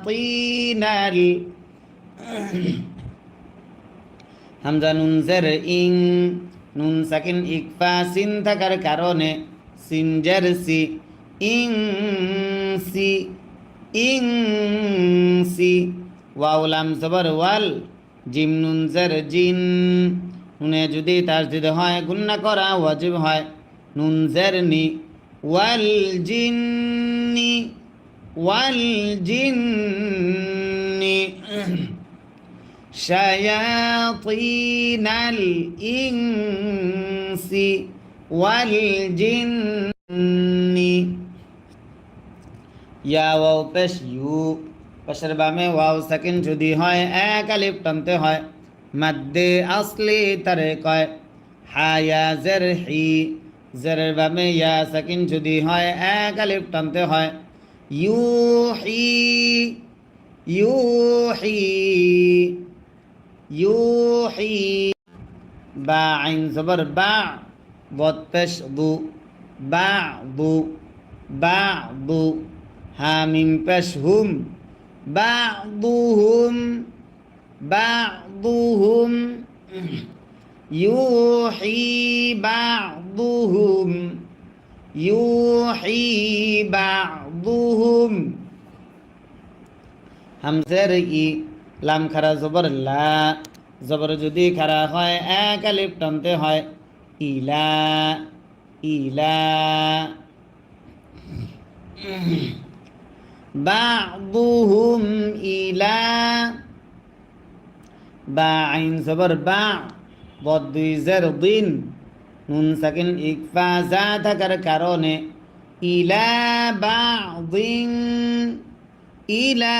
তিনাল হামজা নুন জের ইং, নুন সাকিন ইকফা সিন থাকার কারণে সিন জের সি, ইং সি, ইং সি। ওয়াও লাম জবর ওয়াল, জিম নুন জের জিন, নুনে যদি তাসদিদ হয় গুন্না করা ওয়াজিব হয়। নুন জের নি, ওয়াল জিন্নি, ওয়াল জিন্নি। شياطين الإنس والجن। ইয়া ওয়াও পেশ ইউ, পেশের বামে ওয়াও সাকিন যদি হয় এক আলিফ টানতে হয়। মাদ্দে আসলি তারে কয়। হায়া জের হি, জেরের বামে ইয়া সাকিন যদি হয় এক আলিফ টানতে হয়। ইউহি, ইউহি, ইউহি। বা আইন জবর বা, বদ পেশ বু, বা বু, বা বু। হামিম পেশ হুম, বা বুহুম, বা বুহুম। ইউহি বা'দুহুম, ইউহি বা'দুহুম। হামজার ই, লাম খারা জবর লা, জবর যদি খারা হয় এক আলিফ টানতে হয়। ইলা, ইলা। বা'দুহুম ইলা। বা আইন জবর বা, বদ দুই জের দিন, নুন সাকিন ইকফা যা থাকার কারণে ইলা বা'দিন, ইলা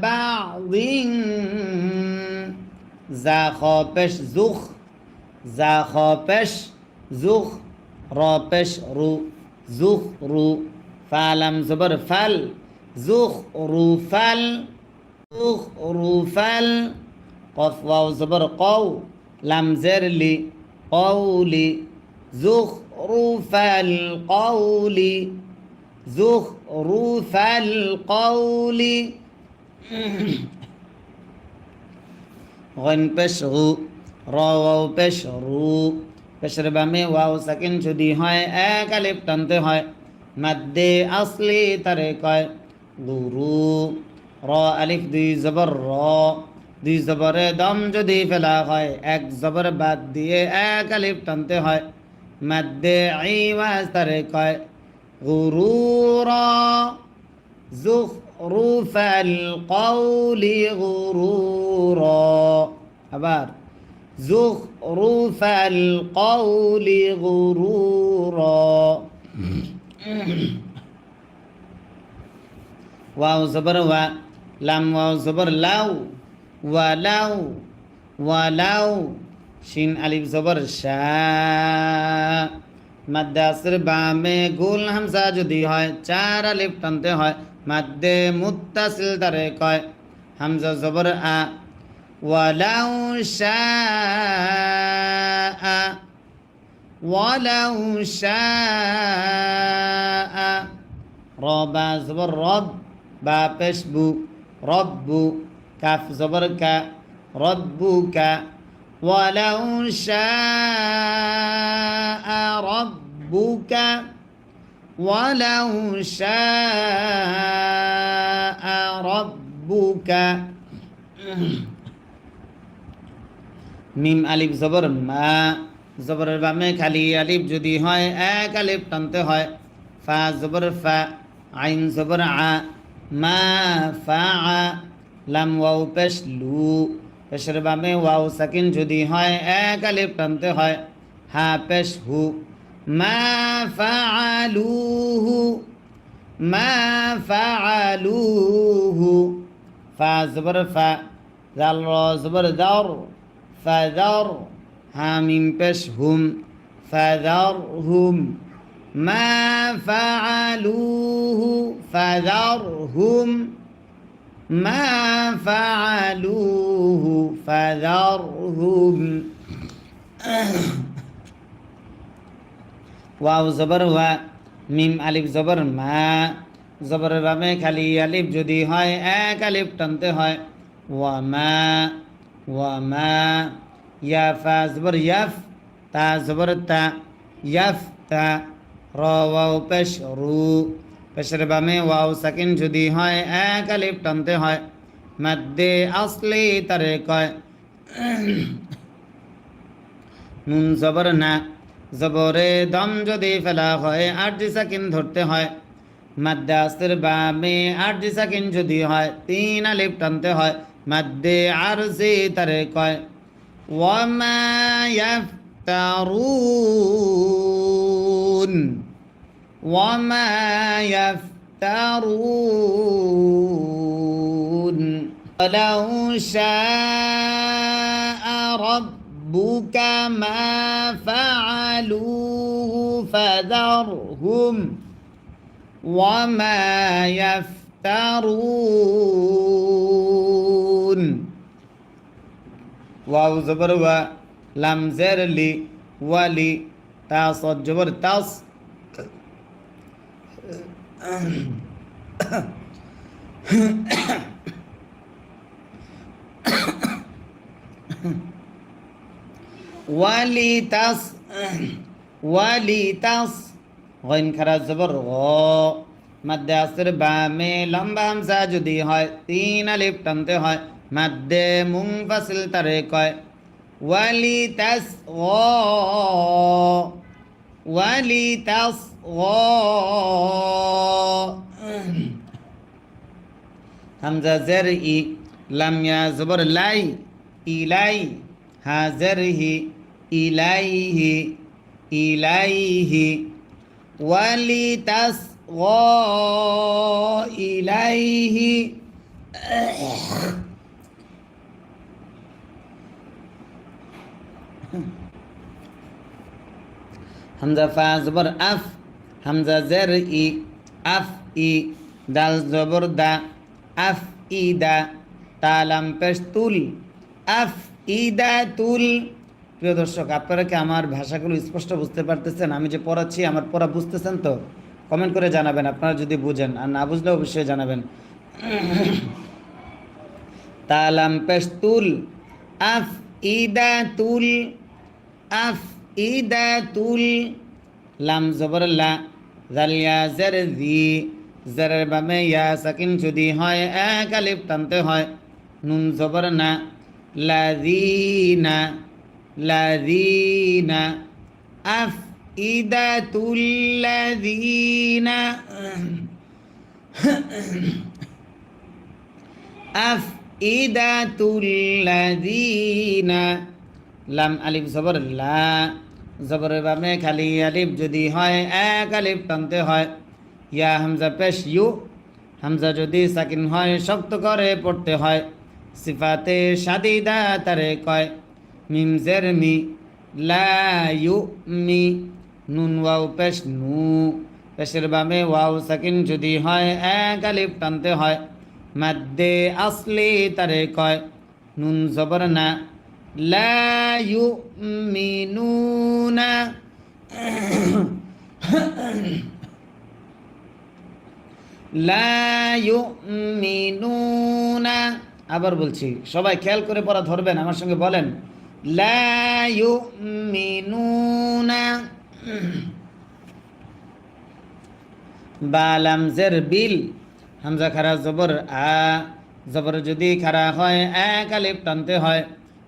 বা'দিন। জা খ পেশ জুখ, জা খ পেশ জুখ, র পেশ রু, জুখ রু। ফালাম জবর ফাল, জুখ রু ফাল, জুখ রু ফাল। কফ ওয়াও জবর কও, লাম জের লি, কওলি, জুখ রু ফাল কওলি, জুখ রু ফাল কওলি। গইন পেশ গু, র ওয়াও পেশ রু, পেশের বামে ওয়াও সাকিন যদি হয় এক আলিফ টানতে হয়। মাদ্দে আসলি তারে কয় গুরু। র আলিফ দুই জবর র, দুই জবরে দম যদি ফেলা হয় এক জবর বাদ দিয়ে এক আলিফ টানতে হয়। মাদ্দে আইওয়াজ তারে কয় গুরুরা। জুখরুফাল কওলি গুরুরা। আবার জুখরুফাল কওলি গুরুরা। ওয়াও জবর ওয়া, লাম ওয়াও জবর লাউ, ওয়ালাউ, ওয়ালাউ। শিন আলিফ জবর শা, মাদ্দে আসর বামে গুল হামজা যদি হয় চার আলিফ টানতে হয়। মাদ্দে মুত্তাসিল তারে কয় হামজা জবর আ। ওয়ালাউ শাআ, ওয়ালাউ শাআ। র বা জবর রব, বা পেশ বু, রব্বু। কাফ জবর কা, রব্বুকা। ওয়ালাউ শাআ রব্বুকা, ওয়ালাউ শাআ রব্বুকা। মিম আলিফ জবর মা, জবরের বামে খালি আলিফ যদি হয় এক আলিফ টানতে হয়। ফা জবর ফা, আইন জবর আ, মা ফা আ। লাম ওয়াও পেশ লু, পেশের বামে ওয়াও সাকিন যদি হয় এক আলিফ টানতে হয়। হা পেশ হু, মা ফাআলুহু, মা ফাআলুহু। ফা জবর ফা, জাল র জবর দার, ফাদার। হামিম পেশ হুম, ফাদারহুম। মা ফাআলুহু ফাদারহুম, মা ফাআলুহু ফাদারহুম। ওয়াও জবর ওয়া, মিম আলিফ জবর মা, জবরের বামে খালি আলিফ যদি হয় এক আলিফ টানতে হয় ওয়ামা ওয়ামা ইয়াফা জবর ইয়াফ তা জবর তা ইয়াফ তা র ওয়াও পেশ রু পেশের বামে ওয়াও সাকিন যদি হয় এক আলিফ টানতে হয় মাদ্দে আসলি তারে কয় নুন জবর না জবরে দম যদি ফেলা হয় আরজি সাকিন ধরতে হয় মাদ্দে আসলির বামে আরজি সাকিন যদি হয় তিন আলিফ টানতে হয় মাদ্দে আরজি তারে কয় ওয়ামা ইয়াফতারুন ওয়ামা ইয়াফতারুন ولو شاء ربك ما فعلوه فذرهم وما يفترون واو زبر و لام زر لي ولي تا صاد جبر تاس ওয়ালিতাস ওয়ালিতাস গইন খারা জবর গ মাদ্দে আসর বামে লম্বা হামজা যদি হয় তিন আলিফ টানতে হয় মাদ্দে মুনফাসিল তারে কয় ওয়ালিতাস গ ওয়ালিতাস গ হামজা জের ই লাম ইয়া জবর লাই ইলাই হাজারহি ইলাইহি ইলাইহি ওয়ালিতাস ইলাইহি হামজা ফা জবর আফ হামজা জের ই আফ ই দাল জবর দা আফ ই দা তালাম পেশ তুল আফ ইদা তুল। প্রিয় দর্শক, আপনারা কি আমার ভাষাগুলো স্পষ্ট বুঝতে পারতেছেন? আমি যে পড়াচ্ছি আমার পড়া বুঝতেছেন তো? কমেন্ট করে জানাবেন আপনারা যদি বুঝেন, আর না বুঝলে অবশ্যই জানাবেন। তালাম পেশ তুল আফ ইদা তুল আফ ইদা তুল লাম জবর লা জালিয়া জের জি জেরের বামে ইয়া সাকিন যদি হয় এক আলিফ টানতে হয় নুন জবর না লাযীনা লাযীনা আফইদাতুল লাযীনা আফইদাতুল লাযীনা লাম আলিফ জবর লা জবরের বামে খালি আলিফ যদি হয় এক আলিফ টানতে হয় ইয়া হামজা পেশ ইউ হামজা যদি সাকিন হয় শক্ত করে পড়তে হয় সিফাতে শাদিদা তারে কয় মিম জের মি লা ইউ মি নুন ওয়াও পেশ নু পেশের বামে ওয়াও সাকিন যদি হয় এক আলিফ টানতে হয় মাদ্দে আসলি তারে কয় নুন জবর না লা ইউ মিনুনা লা ইউ মিনুনা। আবার বলছি, সবাই খেয়াল করে পড়া ধরবেন, আমার সঙ্গে বলেন লা ইউমিনুনা। বা লাম জের বিল হামজা খারা জবর আ জবর যদি খারা হয় এক আলিফ টানতে হয়।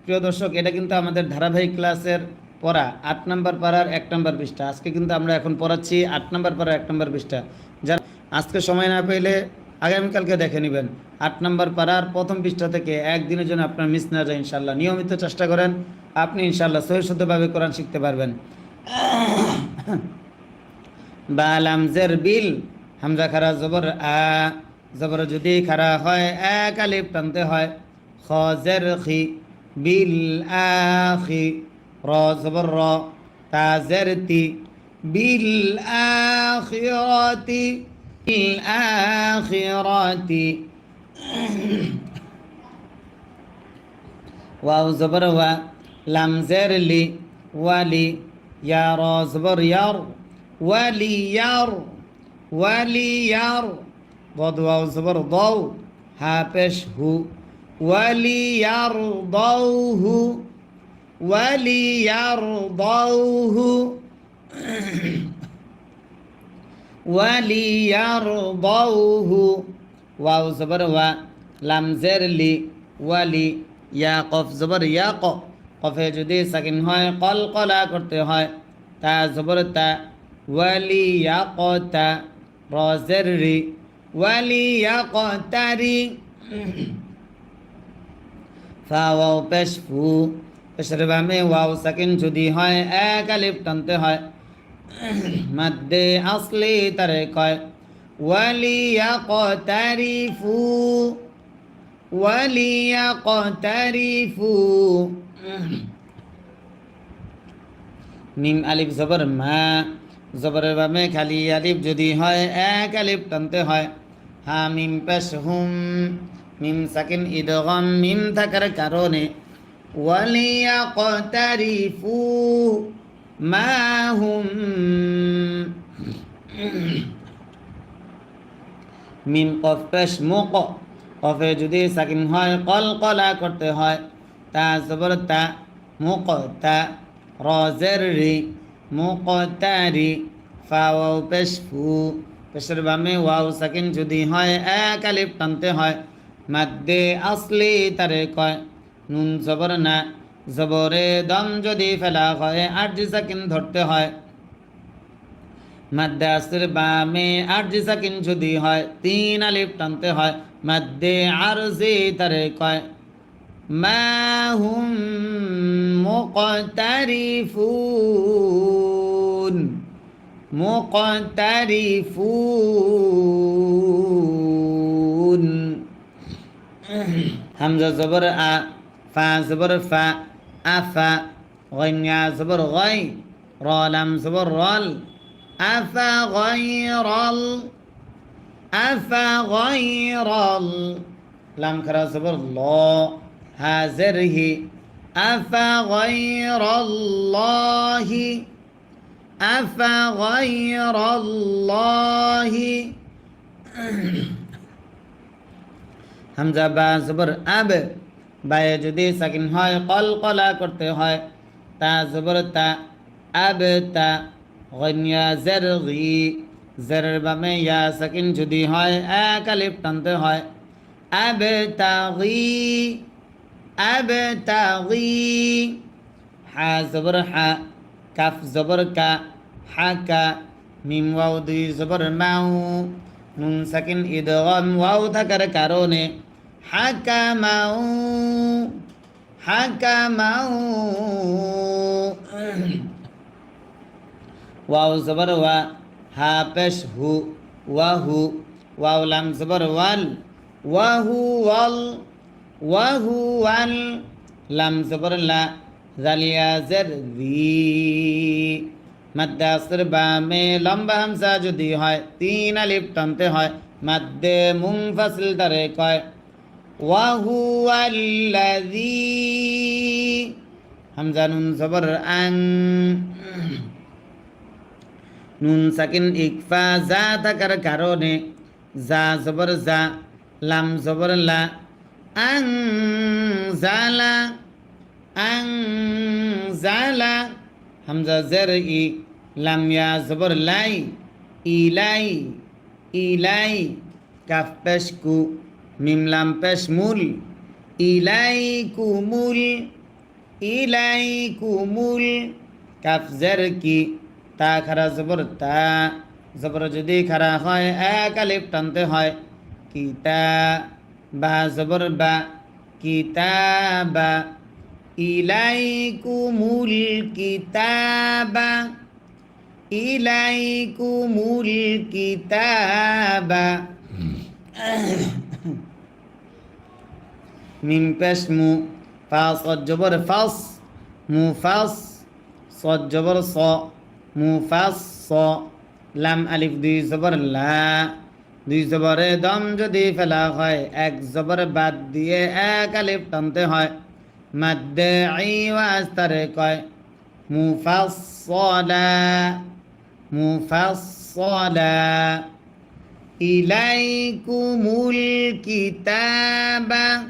প্রিয় দর্শক, এটা কিন্তু আমাদের ধারাবাহিক ক্লাসের পড়া 8 নম্বর পারার 1 নম্বর পৃষ্ঠা। আজকে কিন্তু আমরা এখন পড়াচ্ছি 8 নম্বর পারার 1 নম্বর পৃষ্ঠা। যারা আজকে সময় না পেলে আগামীকালকে দেখে নেবেন। 8 নম্বর পারার প্রথম পৃষ্ঠা থেকে একদিনের জন্য আপনার মিস না যায় ইনশাল্লাহ। নিয়মিত চেষ্টা করেন, আপনি ইনশাল্লাহ সহি শুদ্ধভাবে কোরআন শিখতে পারবেন। বা লাম জের বিল হামজা খারা জবর আ জবর যদি খারা হয় এক আলিফ টানতে হয় খ জের খি বিল আখি র জবর র তা জের তি বিল আখিরাতি বিল আখিরাতি ওয়াও জবর ওয়া লাম জের লি ওয়ালি ইয়া র জবর ইয়ার ওয়ালিয়ার ওয়ালিয়ার ضاد واو زبر ضو ها পেশ হু وليرضوه وليرضوه وليرضوه واو زبر وا লাম জের লি ওয়ালি ইয়া কফ জবর ইয়া ক কফে যদি সাকিন হয় কলকলা করতে হয় তা জবর তা ওয়ালি ইয়া ক তা র জের রি ওয়ালি ইয়া ক তারি ফা ওয়াও পেশ ফু পেশের বামে ওয়াও সাকিন যদি হয় এক আলিফ টানতে হয় মাদ্দে আসলি তারে কয় وليقترفوا وليقترفوا মিম আলিফ জবর মা জবরের বামে খালি আলিফ যদি হয় এক আলিফ টানতে হয় হা মিম পেশ হুম মিম সাকিন ইদগাম মিম থাকার কারণে ওয়ালিয়াকতারিফু মা হুম মিম কফ পেশ মুক কফে যদি সাকিন হয় কলকলা করতে হয় তা জবর তা মুক তা র জের রি মুকতারি ফা ওয়াও পেশ ফু পেশের বামে ওয়াও সাকিন যদি হয় এক আলিফ টানতে হয় মাদ্দে আসলি তারে কয় নুন জবর না জবরে দম যদি ফেলা হয় আরজি সাকিন ধরতে হয় মাদ্দে আসর বামে আরজি সাকিন যদি হয় তিন আলিফ টানতে হয় মাদ্দে আরজি তারে কয় মা হুম মুকতারিফুন মুকতারিফুন হামজা জবর আ ফা জবর ফা আফা গইন্যা জবর গই র লাম জবর রল আফা গয়রল আফা গয়রল লাম খারা জবর ল হা জেরহি আফা গয়রল্লাহি আফা গয়রল্লাহি হামজা বা জবর আব বায়ে যদি সাকিন হয় কলকলা করতে হয় তা জবর তা আব তা গন্যা জের গি জেরের বামে ইয়া সাকিন যদি হয় এক আলিফ টানতে হয় আব তাগি আব তাগি হা জবর হা কাফ জবর কা হা কা মিম ওয়াও দুই জবর মাউ নুন সাকিন ইদগাম ওয়াও থাকার কারণে হাকামাউ হাকামাউ ওয়াও জবর ওয়া হা পেশ হু ওয়াহু ওয়াও লাম জবর ওয়াল ওয়াহু ওয়াল ওয়াহু ওয়াল লাম জবর লা জালিয়া জের জি মাদ্দে আসর বামে লম্বা হামজা যদি হয় তিন আলিফ টানতে হয় মাদ্দে মুনফাসিল তারে কয় ওয়াহুয়াল্লাযী হামজা নুন জবর আং নুন সাকিন ইকফা যা থাকার কারণে যা জবর যা লাম জবর লা আং জালা আং জালা হামজা জের ই লাম ইয়া জবর লাই ইলাই ইলাই কাফ পেশ কু মিম লাম পেশ মুল ইলাইকুমুল ইলাইকুমুল কাফ জের কি তা খারা জবর তা জবর যদি খারা হয় এক আলিফ টানতে হয় কিতা বা জবর বা কিতাবা ইলাইকুমুল কিতাবা ইলাইকুমুল কিতাবা মিম পেশ মু ফা সদ জবর ফাস মু ফাস সদ জবর স মু ফাস স লাম আলিফ দুই জবর লা দুই জবরে দম যদি ফেলা হয় এক জবর বাদ দিয়ে এক আলিফ টানতে হয় মাদ্দে আইওয়াজ তারে কয় মুফাসসালা মুফাসসালা ইলাইকুমুল কিতাবা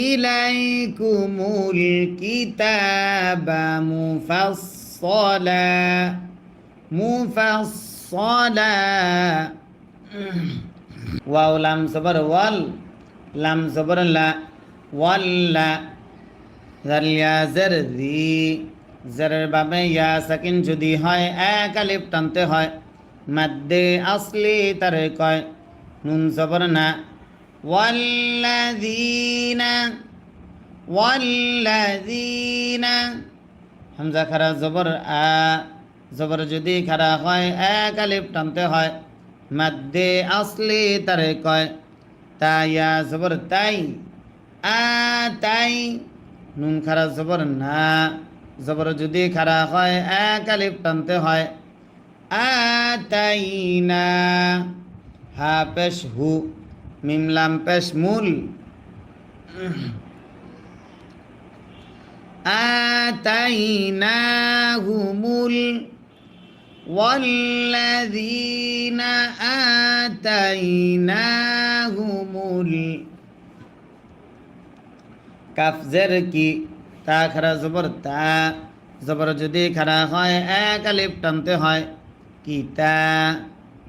ইলাইকুমুল কিতাবা মুফাসসালা মুফাসসালা ওয়াও লাম জবর ওয়াল লাম জবর লা ওয়াল্লা জার ইয়া জার জি জারের বাবে ইয়া সাকিন যদি হয় এক আলিফ টানতে হয় মাদ্দে আসলি তারে কয় নুন জবর না ওয়াল্লাযীনা ওয়াল্লাযীনা হামজা খারা জবর আ জবর যদি খারা হয় এক আলিফ টানতে হয় মাদ্দে আসলি তারে কয় তা ইয়া জবর তাই আ তাই নুন খারা জবর না জবর যদি খারা হয় এক আলিফ টানতে হয় আতাইনা হা পেশ হু মিম লাম পেশ মুল আতাইনাহুমুল والذين آتيناهم কাফ জের কি তা খারা জবর তা জবর যদি খারা হয় এক আলিফ টানতে হয় কিতা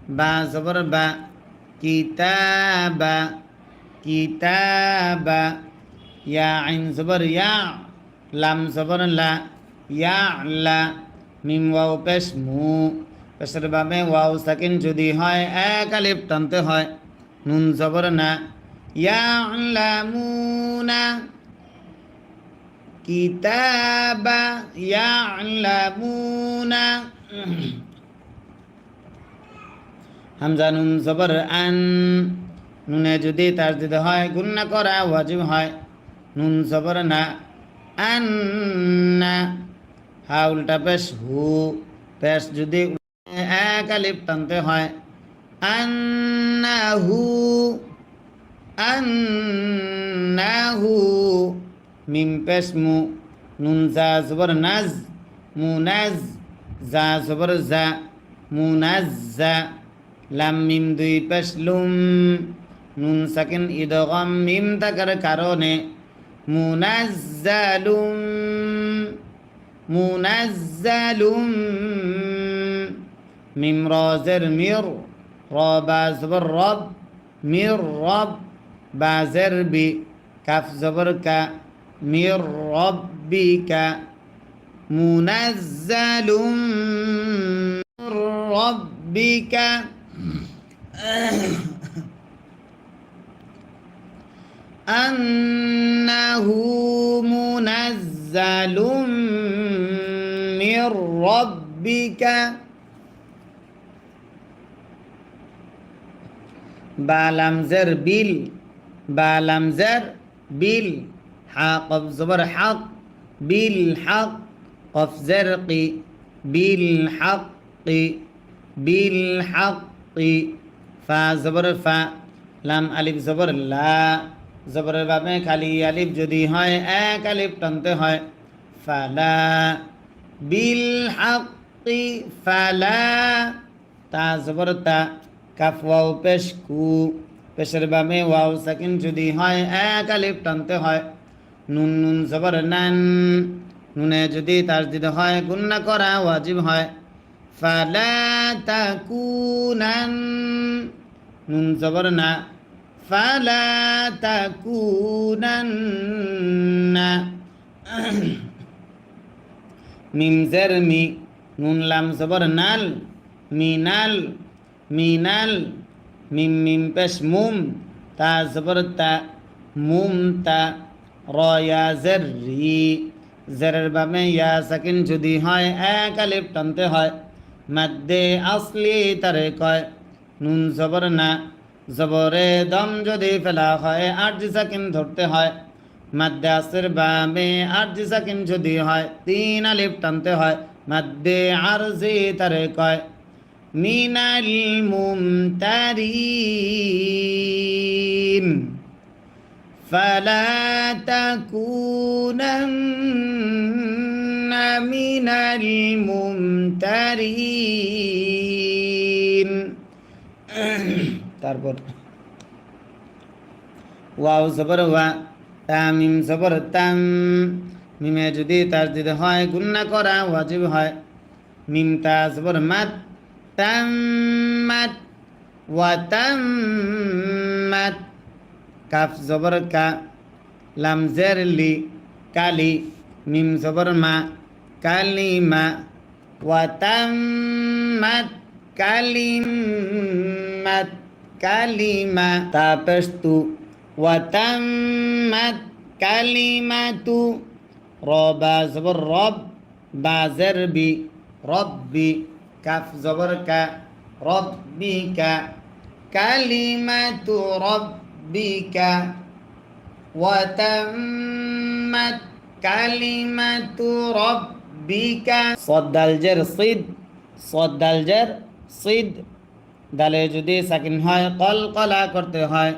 বা জবর বা কিতাবা কিতাবা ইয়া আইন জবর ইয়া লাম জবর লা ইয়া লা মিম ওয়াও পেশ মু পেশের বাবে ওয়াও সাকিন যদি হয় এক আলিফ টানতে হয় নুন জবর না ইয়ালামুনা কিতাবা ইয়ালামুনা হামজা নুন জবর আন নুনে যদি তাসদিদ হয় গুন্না করা ওয়াজিব হয় নুন জবর না আন্না হা উল্টা পেশ হু পেশ যদি এক আলিফ টানতে হয় আন্নাহু আন্নাহু মিম পেশ মু নুন জা জবর নাজ মুনাজ জা জবর জা মুনাজ্জা লাম মিম দুই পেশ লুম নুন সাকিন ইদগাম মিম থাকার কারণে মুনাজ্জালুম মুনাজ্জালুম মিম রাজের মির রবা জবর রব মির রব বাজের বি কাফ জবর কা মির রব্বিকা মুনাজ্জালুম মির রব্বিকা আন্নাহু মুনাজ্জালুম মির রব্বিকা বালামজের বিল বালামজের বিল হা কফ জবর হক বিল হক কফ জের কি বিল হক বিল হক ফা জবর ফা লাম আলিফ জবর লা জবরের বাবে খালি আলিফ যদি হয় এক আলিফ টানতে হয় ফালা বিল হাক্কি ফালা তা জবর তা কাফ ওয়াও পেশ কু পেশের বাবে ওয়াও সাকিন যদি হয় এক আলিফ টানতে হয় নুন নুন জবর নান নুনে যদি তাসদিদ হয় গুন্না করা ওয়াজিব হয় ফালা তাকুনান নুন জবর না ফালা তাকুনান্না মিম জের মি নুন লাম জবর নাল মিনাল মিনাল মিম মিম পেশ মুম তা জবর তা মুম তা রয়া জের রি জেরের বাবে ইয়া সাকিন যদি হয় এক আলিফ টানতে হয় মাদ্দে আসলি তারে কয় নুন জবর না জবরে দম যদি ফেলা হয় আরজি সাকিন ধরতে হয় মাদ্দে আসের বাবে আরজি সাকিন যদি হয় তিন আলিফ টানতে হয় মাদ্দে আরজি তারে কয় মিনাল মুমতারিন ফালা তাকুনান্না মিনাল মুমতারিন তারপর ওয়াও জবর ওয়া, তামিম জবর তাম, মিমে যদি তাসদিদ হয় গুন্না করা ওয়াজিব হয়। মিম তা জবর মাত, তাম্মাত ওয়া তাম্মাত। কাফ জবর কা, লাম জের লি, কালি, মিম জবর মা, কালিমা ওয়া তাম্মাত কালিমাত, কালিমা। তা পেশ তু, ওয়া তাম্মাত কালিমাতু। রবা জবর রব, বা জের বি, রব্বি, কাফ জবর কা, রব্বিকা, কালিমাতু রব্বিকা ওয়া তাম্মাত কালিমাতু রব্বিকা। সদ দাল জের সিদ, সদ দাল জের সিদ, দালে যদি সাকিন হয় কলকলা করতে হয়।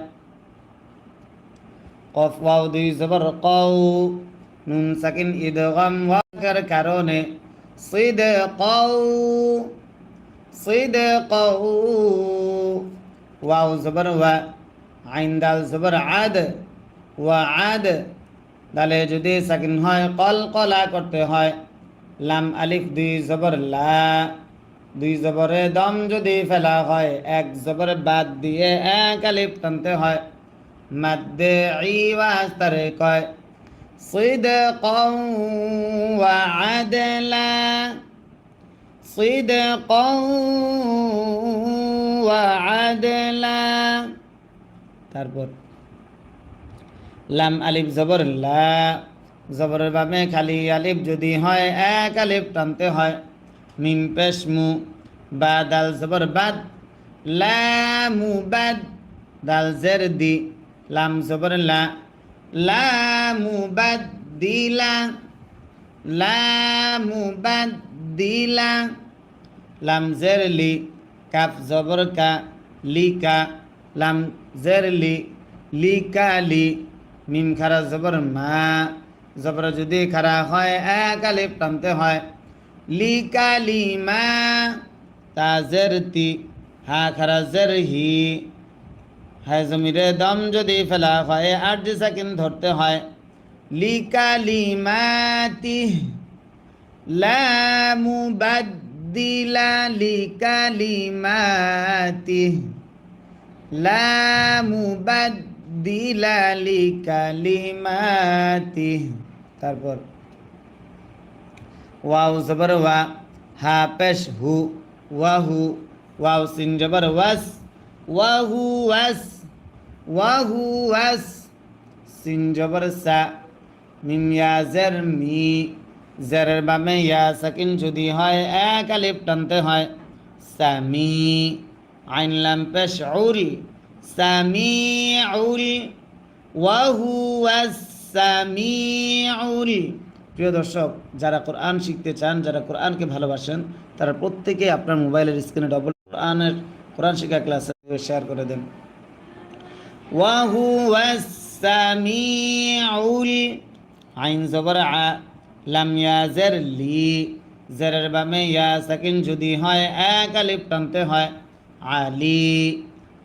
কফ ওয়াও দুই জবর কও, নুন সাকিন ইদগাম ওয়াকের কারণে সিদ কও, সিদ কও। ওয়াও জবর ওয়া, আইন দাল জবর আদ, ওয়া আদ, দালে যদি সাকিন হয় কলকলা করতে হয়। লাম আলিফ দুই জবর লা, দুই জবরে দম যদি ফেলা হয় এক জবর বাদ দিয়ে এক আলিফ টানতে হয়। মাদ্দে ইওয়াজ তারে কয় সিদকাও ওয়া আদলা, সিদকাও ওয়া আদলা। তারপর লাম আলিফ জবর লা, জবরের বামে খালি আলিফ যদি হয় এক আলিফ টানতে হয়। মিম পেশ মু, বা দাল জবর বাদ, লামু বাদ, দাল জের দি, লাম জবর লা, লামু বাদ দিলা, লামু বাদ দিলা। লাম জের লি, কাফ জবর কা, লিকা, লাম জের লি, লিকালি, মিম খারা জবর মা, জবর যদি খারা হয় এক আলিফ টানতে হয়। লিকালিমা, তা জের তি, হা খারা জের হি, হ্যাঁ জমিরে দম যদি ফেলা হয় আট সাকিন ধরতে হয়। লিকালিমাতি, লা মুবাদ্দিলা লিকালিমাতি, লা মুবাদ্দিলা লিকালিমাতি। তারপর ওয়াও জবর ওয়া, হা পেশ হু, ওয়াহু, ওয়াও সিন জবর ওয়াস, ওয়াহু ওয়াস, ওয়াহু ওয়াস, সিন জবর সা, মিম ইয়া জের মি, জেরের বামে ইয়া সাকিন যদি হয় এক আলিফ টানতে হয়। সামি, আইন লাম পেশ উল, সামিউল, ওয়াহু ওয়াস সামিউল। প্রিয় দর্শক, যারা কোরআন শিখতে চান, যারা কোরআনকে ভালোবাসেন, তারা প্রত্যেকে আপনার মোবাইলের স্ক্রিনে ডবল কোরআন শিক্ষা ক্লাসে শেয়ার করে দেন। ওয়াহু ওয়াস সামিউল, আইন জবর আ, লাম ইয়া জের লি, জেরের বামে ইয়া সাকিন যদি হয় এক আলিফ টানতে হয়। আলি,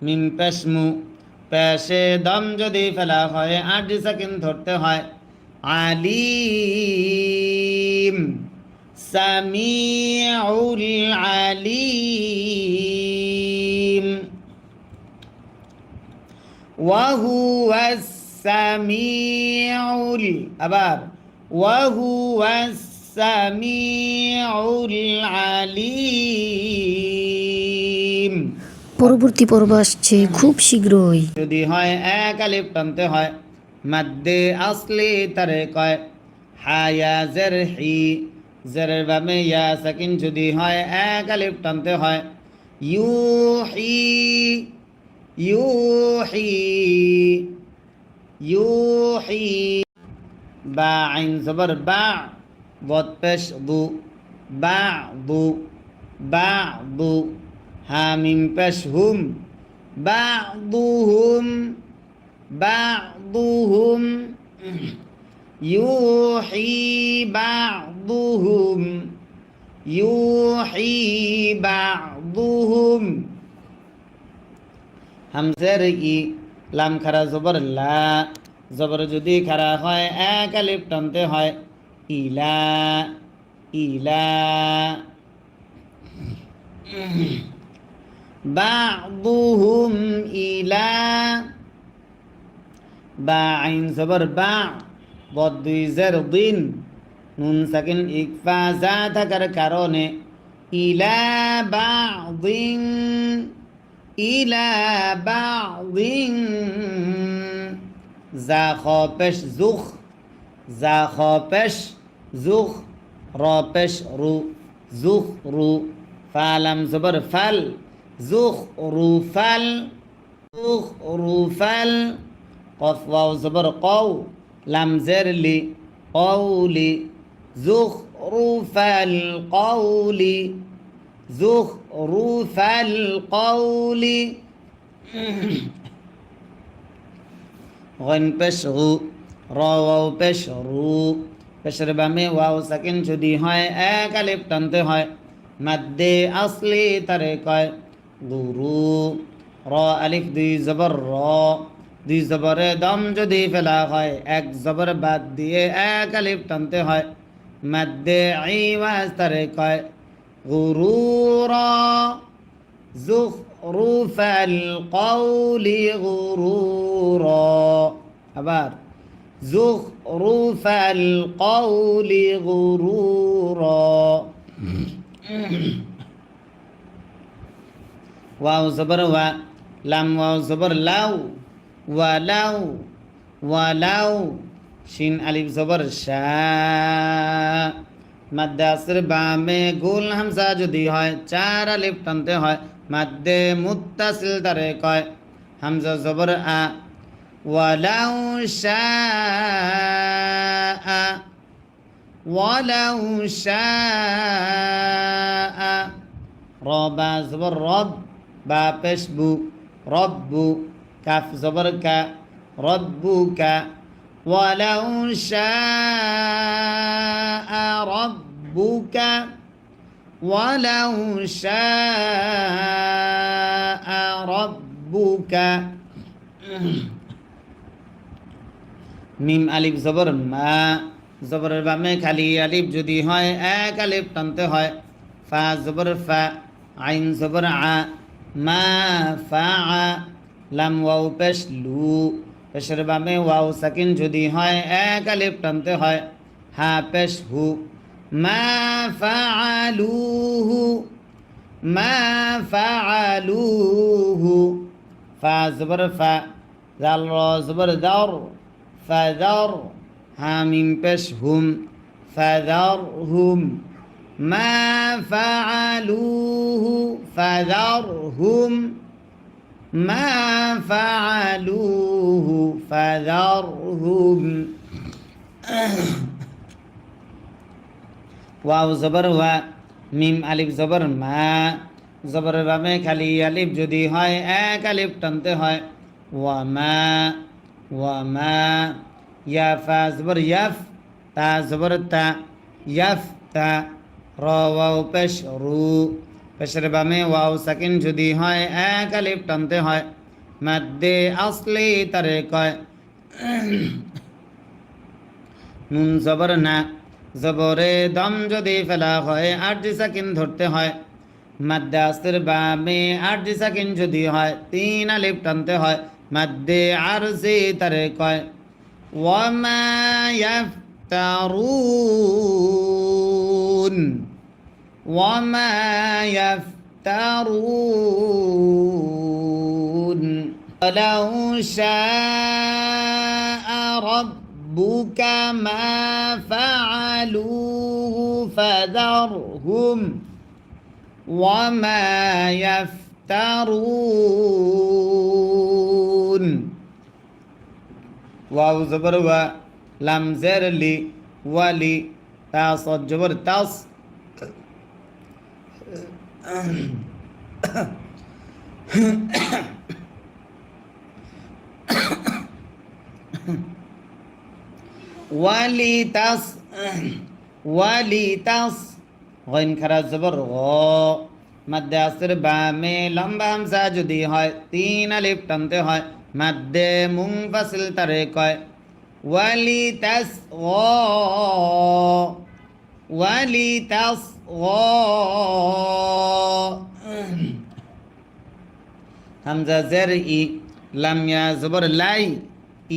মিম পেশ মু, পেশে দম যদি ফেলা হয় আট সাকিন ধরতে হয়। আলিম, সামিউল আলিম, ওয়াহুয়াস সামিউল, আবার ওয়াহুয়াস সামিউল আলিম। পরবর্তী পর্ব আসছে খুব শীঘ্রই। যদি হয় এক আলিফ টানতে হয়। মাদ্দে আসলি তারে কয় হায়া জের হি, জেরের বামে ইয়া সাকিন যদি হয় এক আলিফ টানতে হয়। ইউহি, ইউহি, ইউহি, বা আইন জবর বা, বদ পেশ দু, বা দু, বা দু, হা মিম পেশ হুম, বা'দুহুম, বা'দুহুম, ইউহি বা'দুহুম, ইউহি বা'দুহুম। হামজার ই লাম খারা জবর লা জবর যদি খারা হয় এক আলিফ টানতে হয় ইলা ইলা বা'দুহুম ইলা বা আইন জবর বা বদ দুই জের দিন নুন সাকিন ইকফা যা থাকার কারণে ইলা বা'দিন ইলা বা'দিন যা খ পেশ জুখ যা খ পেশ জুখ র পেশ রু জুখ রু ফালাম জবর ফাল জুখ রু ফাল জুখ রু ফাল কফ ওয়াও জবর কও লাম জের লি কওলি জুখ রু ফাল কওলি জুখ রু ফাল কওলি غن পেশ রু র ওয়াও পেশ রু পেশের বামে ওয়াও সাকিন যদি হয় এক আলিফ টানতে হয় মাদ্দে আসলি তারে কয় গুরু র আলিফ দুই জবর র দুই জবরে দম যদি ফেলা হয় এক জবর বাদ দিয়ে এক আলিফ টানতে হয় মাদ্দে আইওয়াজ তারে কয় গুরুরা زخرف القول غرورا আবার زخرف القول غرورا واو زبر وا لام واو زبر লাউ ওয়ালাউ ওয়ালাউ শিন আলিফ জবর শা মাদ্দে আসর বামে গোল হামজা যদি হয় চার আলিফ টানতে হয় মাদ্দে মুত্তাসিল তারে কয় হামজা জবর আ ওয়ালাউ শাআ ওয়ালাউ শাআ রবা জবর রব বা পেশ বু রব্বু কাফ জবর কা রব্বুকা ওয়ালাউ শাআ রব্বুকা ওয়ালাউ শাআ রব্বুকা মিম আলিফ জবর মা জবরের বামে খালি আলিফ যদি হয় এক আলিফ টানতে হয় ফা জবর ফা আইন জবর আ মা ফা লাম ওয়াও পেশ লু পেশের বামে ওয়াও সাকিন যদি হয় এক আলিফ টানতে হয় হা পেশ হু মা ফাআলুহু মা ফাআলুহু ফা জবর ফা জাল র জবর দার ফাদার হা মিম পেশ হুম ফাদারহুম মা ফাআলুহু ফাদারহুম মা ফাআলুহু ফাদারহুম ওয়াও জবর ওয়া মিম আলিফ জবর মা জবরের বামে খালি আলিফ যদি হয় এক আলিফ টানতে হয় ওয়া মা ইয়া ফা জবর ইয়াফ তা জবর তা ইয়াফ তা র ওয়াও পেশ রু পেশের বামে ওয়াও সাকিন যদি হয় এক আলিফ টানতে হয় মাদ্দে আসলি তারে কয় নুন জবর না জবরে দম যদি ফেলা হয় আরজি সাকিন ধরতে হয় মাদ্দে আসর বামে আরজি সাকিন যদি হয় তিন আলিফ টানতে হয় মাদ্দে আরজি তারে কয় ওয়ামা ইয়াফতারুন ওয়ামা ইয়াফতারুন ওয়ালাউ শাআ রাব্বুকা মা ফাআলুহু ফাদারহুম ওয়ামা ইয়াফতারুন ওয়াও জবর ওয়া লাম জের লি ওয়ালি তা সদ জবর তাস ওয়ালিতাস غين খারা জবর গ মাদ্দে আসর বামে লম্বা হামজা যদি হয় 3 আলিফ টানতে হয় মাদ্দে মুনফাসিল তারে কয় ওয়ালি তাস ওয়ালি তাস হামজা জের ই লাম ইয়া জবর লাই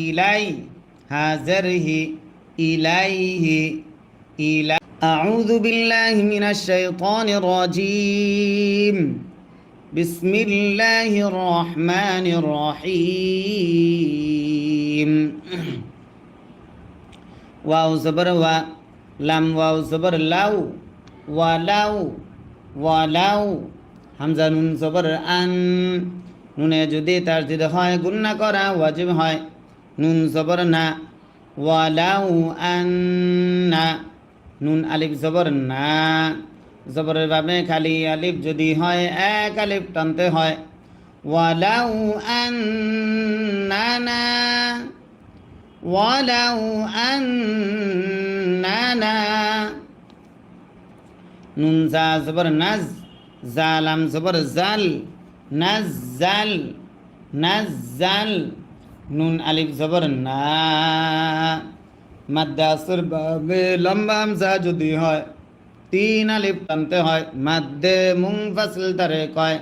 ইলাই হা জের হি ইলাইহি ইলা আউযু বিল্লাহি মিনাশ শাইতানির রাজীম বিসমিল্লাহির রহমানির রহিম ওয়াও জবর ওয়া লাম ওয়াও জবর লাউ ওয়ালাউ ওয়ালাউ হামজা নুন জবর আন নুনে যদি তাসদীদ হয় গুন্না করা ওয়াজিব হয় নুন জবর না ওয়ালাউ আন্না নুন আলিফ জবর না জবরের ভাবে খালি আলিফ যদি হয় এক আলিফ টানতে হয় ওয়ালাউ আন্নানা ওয়ালাউ আন্নানা নুন জা জবর নাজ জালাম জবর জাল নাজ্জাল নাজ্জাল নুন আলিফ জবর না মাদ্দে আসর বাবে লম্বা হামজা যদি হয় 3 আলিফ টানতে হয় মাদ্দে মুনফাসিল তারে কয়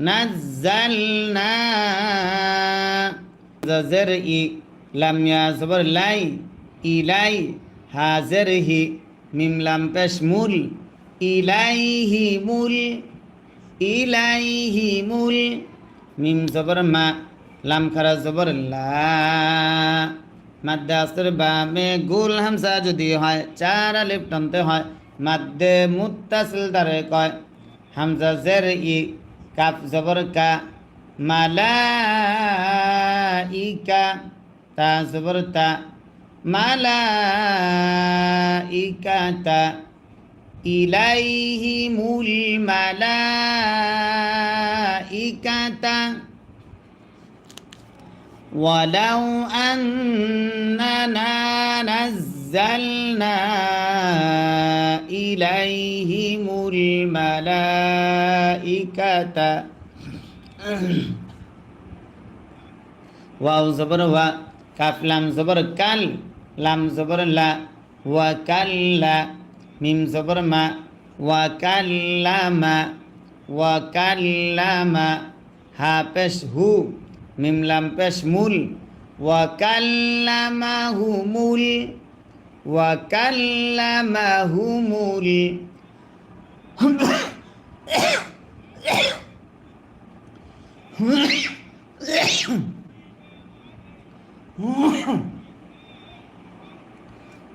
নাজ্জালনা জের ই লাম ইয়া জবর লাই ইলাই হাজের হি মিম লাম পেশ মুল ইলাইহি মুল ইলাইহি মুল মিম জবর মা লাম খারা জবর লা মাদ্দে আসর বামে গুল হামজা যদি হয় 4 আলিফ টানতে হয় মাদ্দে মুত্তাসিল তারে কয় হামজা জের ই কাফ জবর কা মালাইকা তা জবর তা মালাইকাতা ইলাইহিমুল মালাইকাতা ওয়ালাউ আন্নানা নাজ্জালনা ইলাইহিমুল মালাইকাতা ওয়াও জবর ওয়া কাফ লাম জবর কাল লাম জবর লা ওয়া কাল্লা মিম জবর মা ওয়া কাল্লামা হা পেশ হু মিম লাম পেশ মুল ওয়া কাল্লামাহুমুল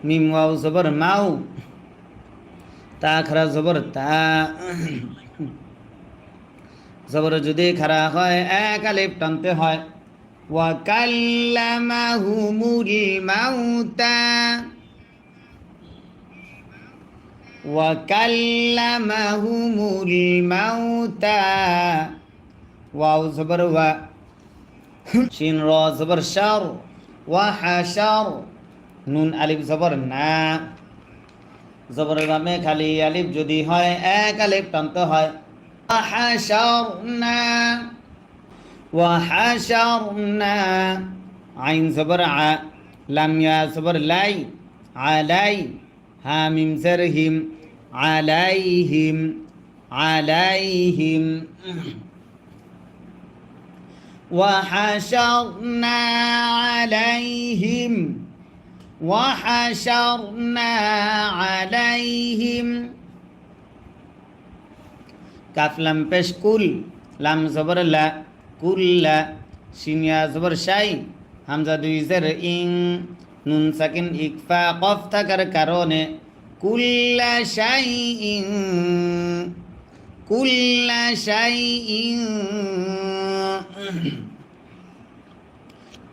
মিম ওয়াও জবর মাউ তা খারা জবর তা জবর যদি খারা হয় এক আলিফ টানতে হয় ওয়া কাল্লামাহুমুল মাউতা ওয়া কাল্লামাহুমুল মাউতা ওয়াও জবর ওয়া শিন র জবর শার ওয়া হাশার নুন আলিফ জবর না জবরের বামে খালি আলিফ যদি হয় এক আলিফ টানতে হয় হাশারনা ওয়া হাশারনা আইন জবর আ লাম ইয়া জবর লাই আলাই হা মিম জের হিম আলাইহিম আলাইহিম ওয়া হাশারনা আলাইহিম وحشرنا عليهم কাফ লাম পেশ কুল লাম জবর লা কুল্লা শিন ইয়া জবর শাই হামজা দুই জের ইং নুন সাকিন ইকফা কফ থাকার কারণে কুল্লা শাইইন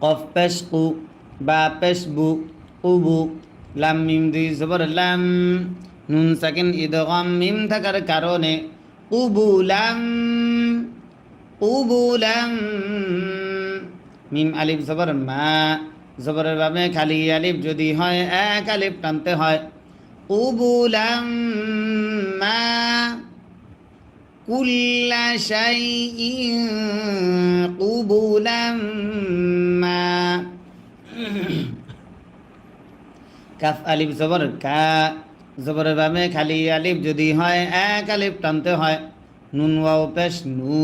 কফ পেশ কু বা পেশ বু উবু লাম মিম দুই জবর লাম নুন সাকিন ইদগাম মিম থাকার কারণে উবুলাম মিম আলিফ জবর মা জবরের ভাবে খালি আলিফ যদি হয় এক আলিফ টানতে হয় উবুলাম মা কুল্লা শাইইন কুবুলাম মা। কাফ আলিফ জবর কা, জবরের বামে খালি আলিফ যদি হয় এক আলিফ টানতে হয়। নুন ওয়াও পেশ নু,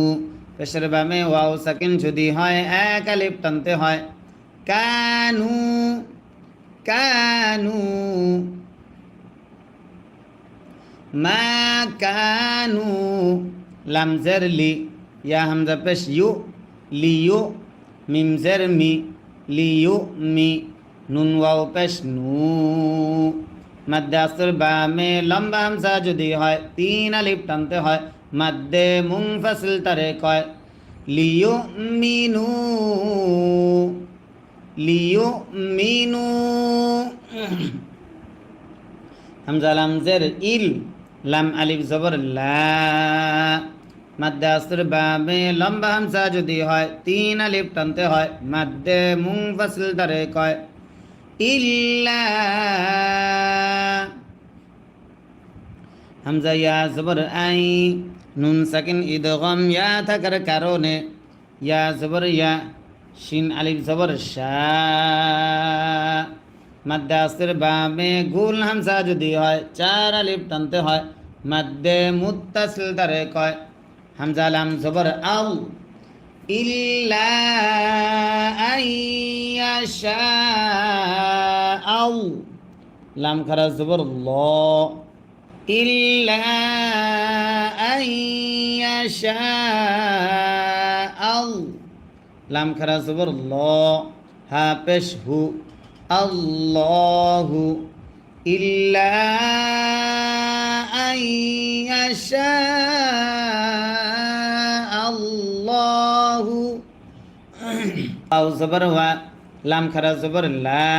পেশের বামে ওয়াও সাকিন যদি হয় এক আলিফ টানতে হয়। কানু কানু মা কানু। লাম জের লি, ইয়া হামজা পেশ ইউ, লিয়ু। মিম জের মি, লিয়ু মি। নুন ওয়াও পেশ নু। মাদ্দে আসর বামে লম্বা হামজা যদি হয় তিন আলিফ টানতে হয়। মাদ্দে মুনফাসিল তারে কয় লিয়ু মিনু, লিয়ু মিনু। হামজা লাম জের ইল, লাম আলিফ জবর লা। মাদ্দে আসর বামে লম্বা হামজা যদি হয় তিন আলিফ টানতে হয়। মাদ্দে মুনফাসিল তারে কয় ইল্লা। হামজা ইয়া জবর আই, নুন সাকিন ইদগম ইয়া থাকার কারণে ইয়া জবর ইয়া, শিন আলিফ জবর শা। মাদ্দে আসর বামে গুল হামজা যদি হয় চার আলিফ টানতে হয়। মাদ্দে মুত্তাসিল তারে কয় হামজা লাম জবর আউ, ইল্লা আইয়াশা আউ। লাম খারা জবর ল, ইল্লা আইয়াশা আউ। লাম খারা জবর ল, হা পেশ হু, আল্লাহু। ইল্লা আইয়াশা আল্লাহু। আও জবর ওয়া, লাম খারা জবর লা,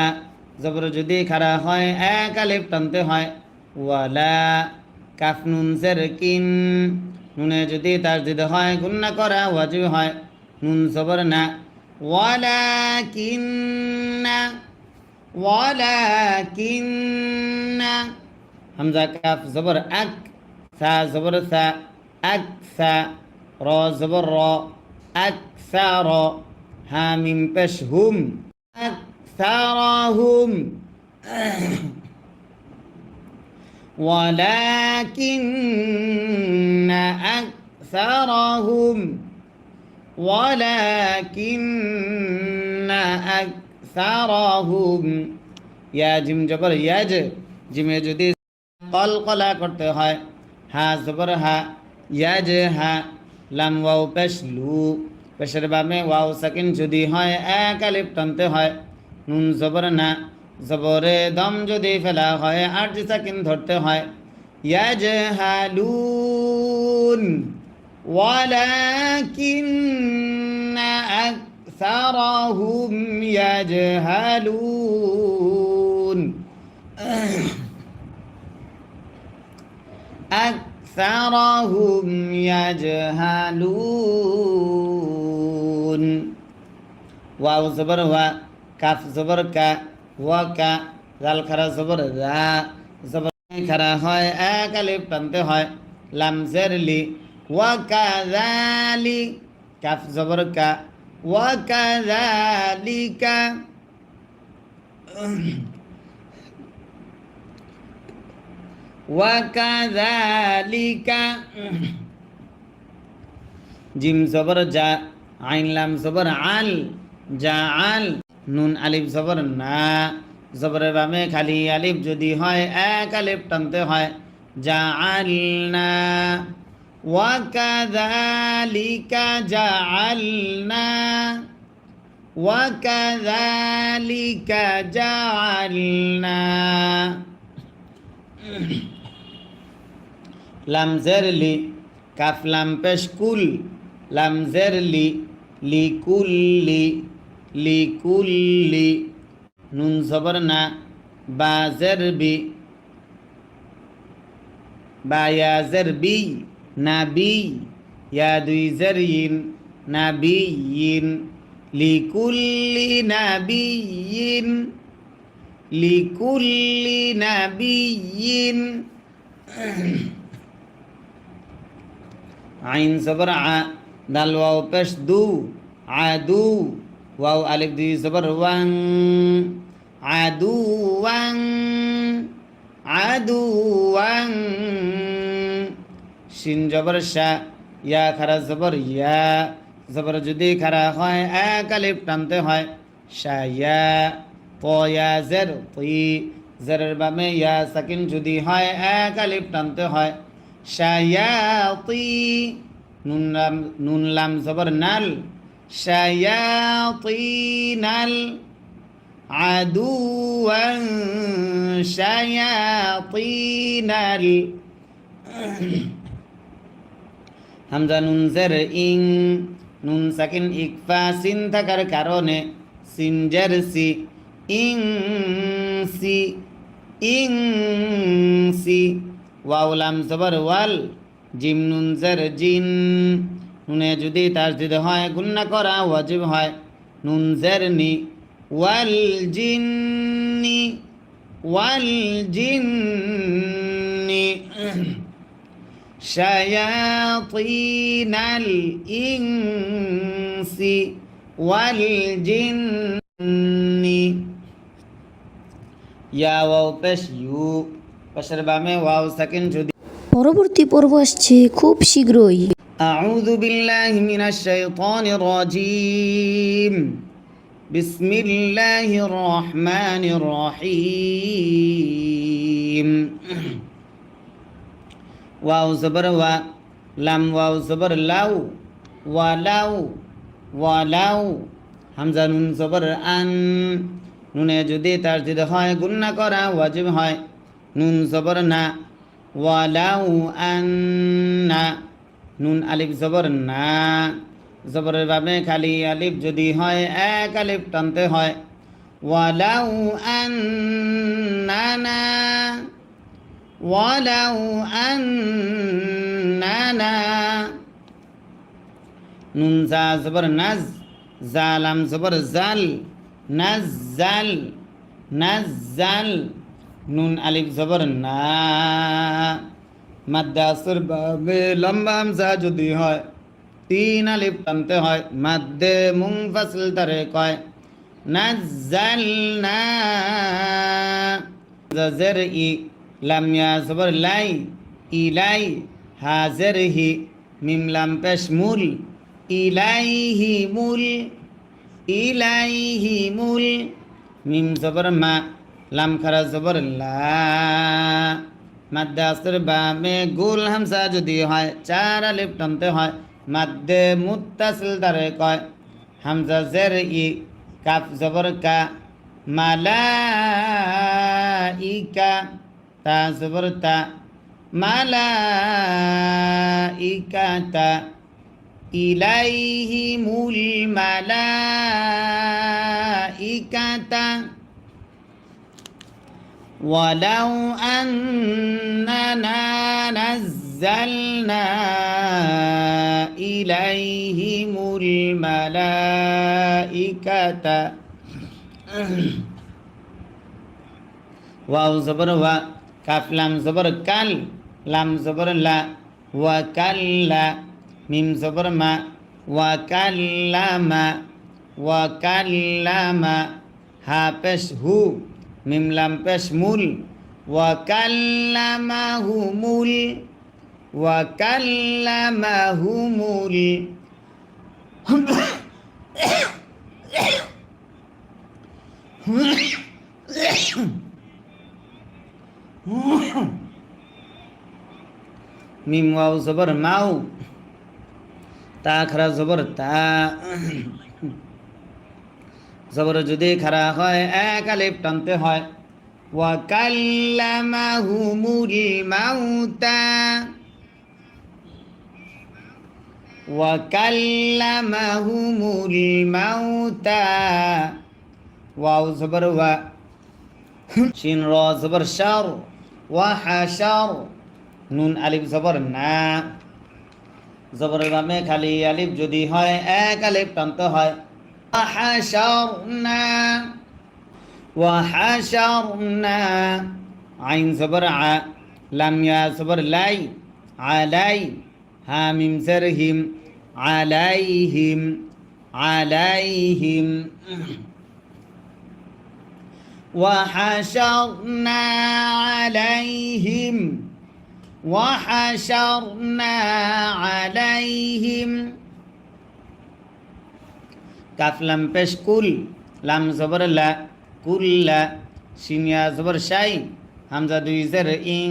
জবর যদি খারা হয় এক আলিফ টানতে হয়। ওয়ালা, কাফ নুন জের কিন, নুনে যদি তাসদিদ হয় গুন্না করা ওয়াজিব হয়। নুন জবর না, ওয়ালাকিন্না, ওয়ালাকিন্না। হামজা কাফ জবর আক, সা জবর সা, আক সা। র জবর র, আক সা র। হা মিম পেশ হুম, আক সা র হুম। ولكن أكثرهم، ولكن أكثرهم। ইয়া জিম জবর ইয়াজ, জিমে যদি কলকলা করতে হয়। হা জবর হা, ইয়াজ হা। লাম ওয়াও পেশ লু, পেশের বামে ওয়াও সাকিন যদি হয় এক আলিফ টানতে হয়। নুন জবর না, জবরে দম যদি ফেলা হয় আরজি সাকিন ধরতে হয়। ইয়াজহালুন, ওয়ালাকিন্না আকসারাহুম ইয়াজহালুন। আকসারাহুম ইয়াজহালুন। ওয়াও জবর ওয়া, কাফ জবর কা, ওয়া কা। জাল খারা জবর রা, জবর খারা হয় এক আলিফ টানতে হয়। লাম জের লি, ওয়া কাযালি। কাফ জবর কা, ওয়া কাযালিকা। ওয়া কাযালিকা। জিম জবর জা, আইন লাম জবর আল, জা আল। নুন আলিফ জবর না, জবরের বামে খালি আলিফ যদি হয় এক আলিফ টানতে হয়। জা আল না, ওয়া কাযালিকা জা আল না, ওয়া কাযালিকা জা আল না। লাম জের লি, কাফ লাম পেশ কুল, লাম জের লি, লিকুল্লি, লিকুল্লি। নুন জবর না, বা জের বি, বা ইয়া জের বি, নাবি। ইয়া দুই জের ইন, নাবিয়িন। লিকুল্লি নাবিয়িন, লিকুল্লি নাবিয়িন। আইন জবর আ দাল ওয়াও পেশ দু আদু ওয়াও আলিফ দুই জবর ওয়াং আদু ওয়াং আদু ওয়াং শিন জবর শা ইয়া খারা জবর ইয়া জবর যদি খারা হয় এক আলিফ টানতে হয় শায়া পয়া জের তি জেরের বামে ইয়া সাকিন যদি হয় এক আলিফ টানতে হয় শায়াতি নুন লাম জবর নাল শায়াতিনাল আদুওয়ান শায়াতিনাল হামজা নুন জের ইং নুন সাকিন ইকফা সিন থাকার কারণে সিন জের সি ইং সি ইং সি ওয়াও লাম জবর ওয়াল জিম নুন জের জিন নুনে যদি তাসদিদ হয় গুন্না করা ওয়াজিব হয় নুন জের নি ওয়াল জিন্নি ওয়াল জিন্নি শায়াতিনাল ইনসি ওয়াল জিন্নি ইয়া ওয়াও পেশ ইউ পেশের বামে ওয়াও সাকিন যদি পরবর্তী পর্ব আসছে খুব শীঘ্রই। أعوذ بالله من الشيطان الرجيم بسم الله الرحمن الرحيم واو زبر و لام واو زبر لاو ولو ولو হামজা নুন জবর আন নুনে যদি তাসদিদ হয় গুন্না করা ওয়াজিব হয় নুন জবর না ওয়ালাউ আন্না নুন আলিফ জবর না জবরের বাবে খালি আলিফ যদি হয় এক আলিফ টানতে হয় ওয়ালাউ আন্নানা ওয়ালাউ আন্নানা নুন জা জবর নাজ জালাম জবর জাল নাজ্জাল নাজ্জাল নুন আলিফ জবর না মাদ্দাসের বাবে লম্বা হামজা যদি হয় তিন আলিফ টানতে হয় মাদ্দে মুনফাসিল তারে কয় নাজ্জালনা জের ই লাম ইয়া জবর লাই ইলাই হাজের হি মিম লাম পেশ মুল ইলাইহি মুল ইলাইহি মুল মিম জবর মা লাম খারা জবর লা মাদ্দাসের বামে গোল হামজা যদি হয় চার আলিফ টানতে হয় মাদ্দে মুত্তাসিল তারে কয় হামজা জের ই কাফ জবর কা মালাইকা তা জবর তা মালাইকাতা ইলাইহিমুল মালাইকাতা ولو أننا نزلنا إليهم الملائكة واو زبر و كاف لام زبر كال لام زبر لا وكلا ميم زبر ما وكلم وكلم ها পেশ হু মিম লাম পেশ মুল ওয়াকাল্লামাহুমুল ওয়াকাল্লামাহুমুল মিম ওয়াও জবর মাউ তা খারা জবর তা জবর যদি খারা হয় এক আলিফ টানতে হয় ওয়াকাল্লামাহুমুল মাউতা ওয়াকাল্লামাহুমুল মাউতা ওয়াও জবর ওয়া শিন র জবর শার ওয়া হাশার নুন আলিফ জবর না জবরের বামে খালি আলিফ যদি হয় এক আলিফ টানতে হয় وحشرنا وحشرنا عين زبر ع لم يا زبر لاي علي হা মিম জের হিম আলাইহিম আলাইহিম وحشرنا عليهم وحشرنا عليهم কাফ লাম পেশ কুল লাম জবর লা কুল্লা শিনিয়া জবর শাই হামজা দুই জের ইং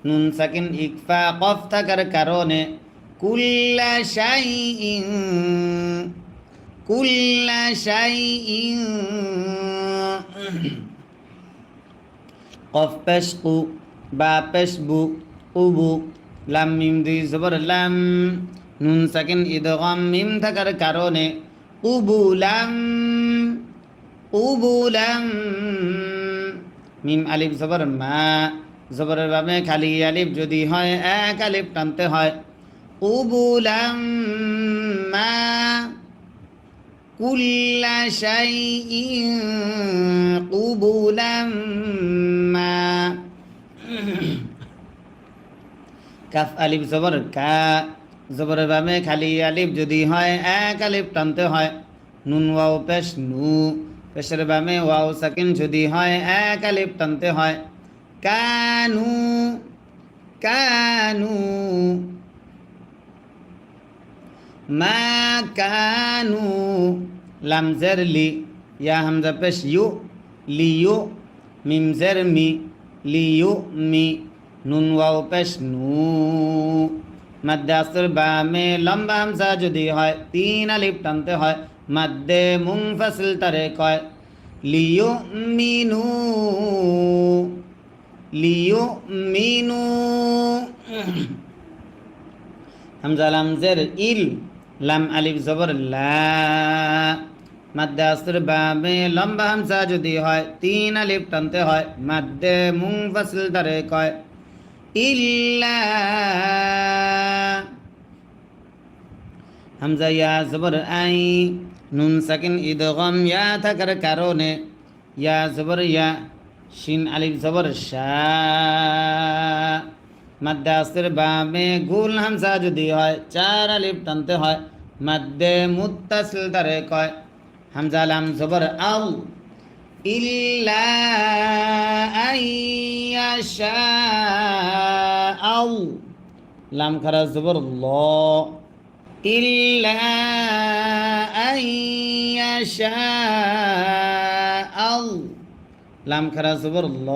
নুন সাকিন ইকফা কফ থাকার কারণে কুল্লা শাই ইং কুল্লা শাই ইং কফ পেশ কু বা পেশ বু উবু লাম মিম দুই জবর লাম নুন সাকিন ইদগাম মিম থাকার কারণে উবুলাম উবুলাম মিম আলিফ জবর মা জবরের ভাবে খালি আলিফ যদি হয় এক আলিফ টানতে হয় উবুলাম মা কুল্লা শাইইন কুবুলাম মা কাফ আলিফ জবর কা জবরের বামে খালি আলিফ যদি হয় এক আলিফ টানতে হয় নুন ওয়াও পেশ নু পেশের বামে ওয়াও সাকিন যদি হয় এক আলিফ টানতে হয় কানু কানু মা কানু লাম জের লি ইয়া হামজা পেশ ইউ লিয়ু মিম জের মি লিয়ু মি নুন ওয়াও পেশ নু মাদ্দে আসর বামে লম্বা হামজা যদি হয় তিন আলিফ টানতে হয় মাদ্দে মুনফাসিল তারে কয় লিয়ু মিনু লিয়ু মিনু হামজা লাম জের ইল লাম আলিফ জবর লা মাদ্দে আসর বামে লম্বা হামজা যদি হয় তিন আলিফ টানতে হয় মাদ্দে মুনফাসিল তারে কয় ইল্লা হামজা ইয়া জবর আই নুন সাকিন ইদগাম ইয়া থাকার কারণে ইয়া জবর ইয়া শিন আলিফ জবর শা মাদ্দে আসর বামে গুল হামজা যদি হয় চার আলিফ টানতে হয় মাদ্দে মুত্তাসিল তারে কয় হামজা লাম জবর আউ ইল্লা আইয়াশা আউ লাম খারা জবর ল ইল্লা আইয়াশা আউ লাম খারা জবর ল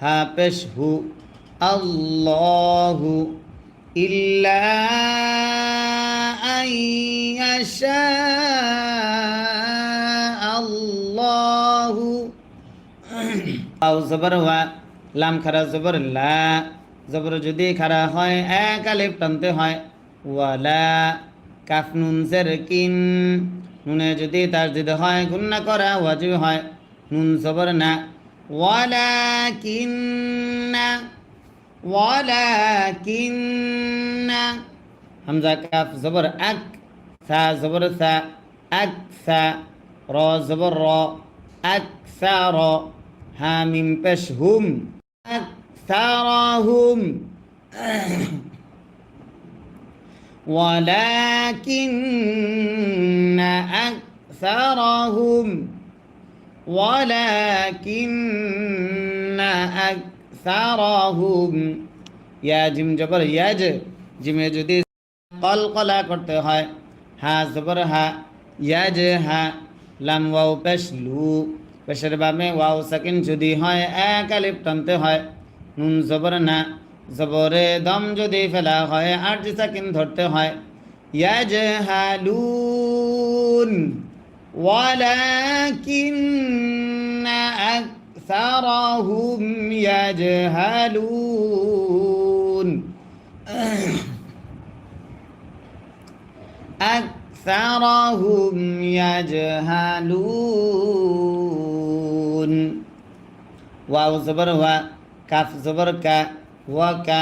হা পেশ হু আল্লাহু ইল্লা আইয়াশা আল্লাহু আও জবর ওয়া লাম খারা জবর লা জবর যদি খারা হয় এক আলিফ টানতে হয় ওয়ালা কাফ নুন জের কিন নুনে যদি তাসদিদ হয় গুন্না করা ওয়াজিব হয় নুন জবর না ওয়ালাকিন্না ওয়ালাকিন্না হামজা কাফ জবর আক সা জবর সা আক সা র জবর র আকসার হা মিম পেশ হুম আকসারহুম ولكن أكثرهم ولكن أكثرهم يا জিম জবর ইয়াজ জিমে যদি কলকলা করতে হয় হা জবর হা ইয়াজ হা লাম ওয়াও পেশ লু পেশের বামে ওয়াও সাকিন যদি হয় এক আলিফ টানতে হয় নুন জবর না জবরে দম যদি ফেলা হয় আট সাকিন ধরতে হয় ইয়াজহালুন ওয়ালাকিন্না আকসারহুম ইয়াজহালুন আকসারহুম ইয়াজহালুন ওয়াও জবর ওয়া কাফ জবর কা ওয়াকা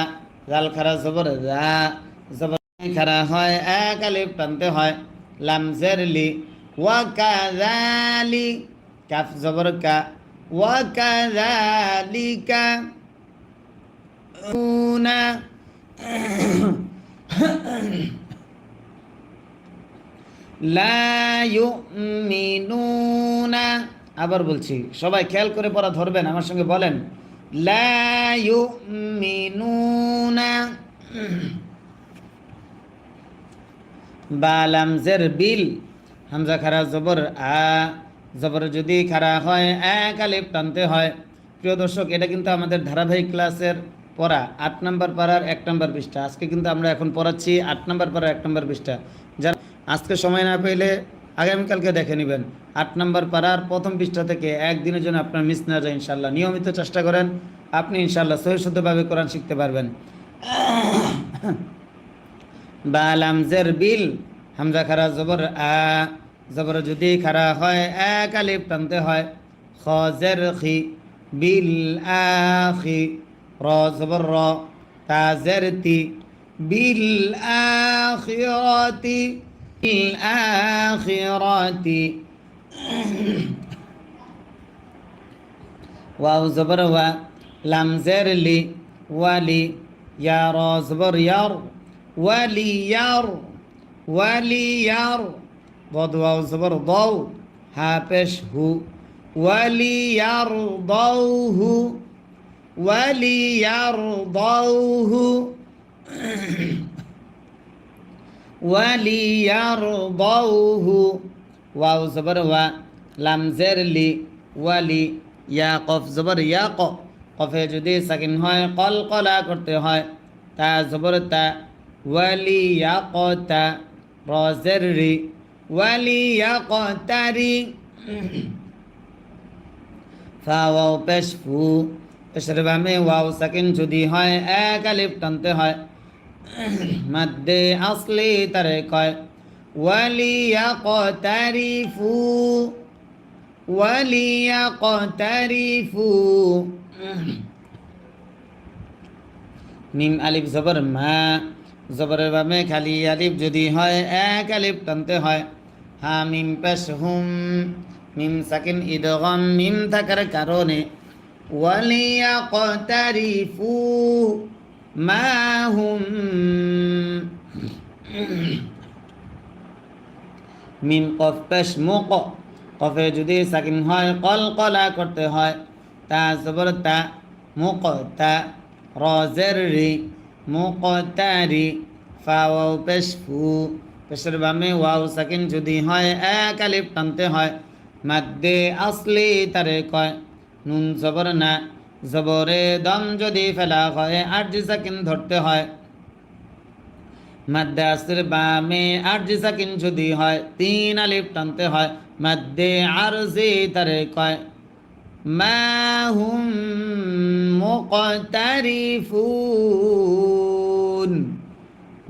জাল খারা জবর রা জবর খারা হয় এক আলিফ টানতে হয় লাম জের লি ওয়াকাযালি কাফ জবর কা ওয়াকাযালিকা উনা লা ইউমিনুনা, আবার বলছি, সবাই খেয়াল করে পড়া ধরবেন, আমার সঙ্গে বলেন লা ইউমিনুনা। বা লাম জের বিল, হামজা খারা জবর আ, জবর যদি খারা হয় এক আলিফ টানতে হয়। প্রিয় দর্শক, এটা কিন্তু আমাদের ধারাবাহিক ক্লাসের পড়া 8 নম্বর পাড়ার 1 নম্বর পৃষ্ঠা। আজকে কিন্তু আমরা এখন পড়াচ্ছি 8 নম্বর পাড়ার 1 নম্বর পৃষ্ঠা। যারা আজকে সময় না পেলে আগামীকালকে দেখে নেবেন। 8 নম্বর পাড়ার প্রথম পৃষ্ঠা থেকে একদিনের জন্য আপনার মিস না যায় ইনশাল্লাহ। নিয়মিত চেষ্টা করেন, আপনি ইনশাল্লাহ সহি শুদ্ধভাবে কোরআন শিখতে পারবেন। বা লাম জের বিল, হামজা খারা জবর আ, জবর যদি খারা হয় এক আলিফ টানতে হয়। খ জের খি, বিল আখি, র জবর র, তা জের তি, বিল আখিরাতি, বিল আখিরাতি। ওয়াও জবর ওয়া, লাম জের লি, ওয়ালি, ইয়া র জবর ইয়ার, ওয়ালিয়ার, ওয়ালিয়ার, ضاد واو زبر ضو، হা পেশ হু, ওয়ালিয়ার দৌহু, ওয়ালিয়ার দৌহু, ওয়ালিয়ার দৌহু। ওয়াও জবর ওয়া, লাম জের লি, ওয়ালি, ইয়া কফ জবর ইয়া ক, কফে যদি সাকিন হয় কলকলা করতে হয়। তা জবর তা, ওয়ালিয়াকতা, র জের রি, ওয়ালিয়াকতারি। ফা ওয়াও পেশ ফু, পেশের বামে ওয়াও সাকিন যদি হয় এক আলিফ টানতে হয়। মাদ্দে আসলি তারে কয় ওয়ালিয়াকতারিফু, ওয়ালিয়াকতারিফু। মিম আলিফ জবর মা, জবরের বামে খালি আলিফ যদি হয় এক আলিফ টানতে হয়। হা মিম পেশ হুম, মিম সাকিন ইদগাম মিম থাকার কারণে ওয়ালিয়াকতারিফু মা হুম। মিম কফ পেশ মুক, কফে যদি সাকিন হয় কলকলা করতে হয়। তা জবর তা, মুকতা, র জের রি, মুকতারি, ফা ওয়াও পেশ ফু, পেশের বামে ওয়াও সাকিন যদি হয় এক আলিফ টানতে হয়। মাদ্দে আসলি তারে কয় নুন জবর না, জবরে দম যদি ফেলা হয় আরজি সাকিন ধরতে হয়। মাদ্দে আসর বামে আরজি সাকিন যদি হয় 3 আলিফ টানতে হয়। মাদ্দে আরজি তারে কয় মা হুম মুকতারিফুন,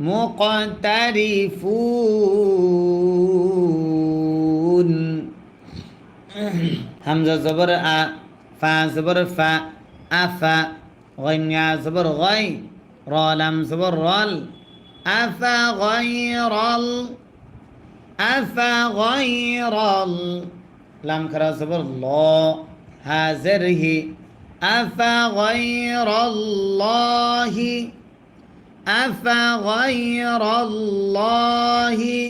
মুকতারিফুন। হামজা জবর আ, ফা জবর ফা, আফা, গইন্যা জবর গই, র লাম জবর রল, আফা গয়রল, আফা গয়রল, লাম খারা জবর ল, হা জের হি, আফা গয়রল্লাহি, আফা গয়রল্লাহি।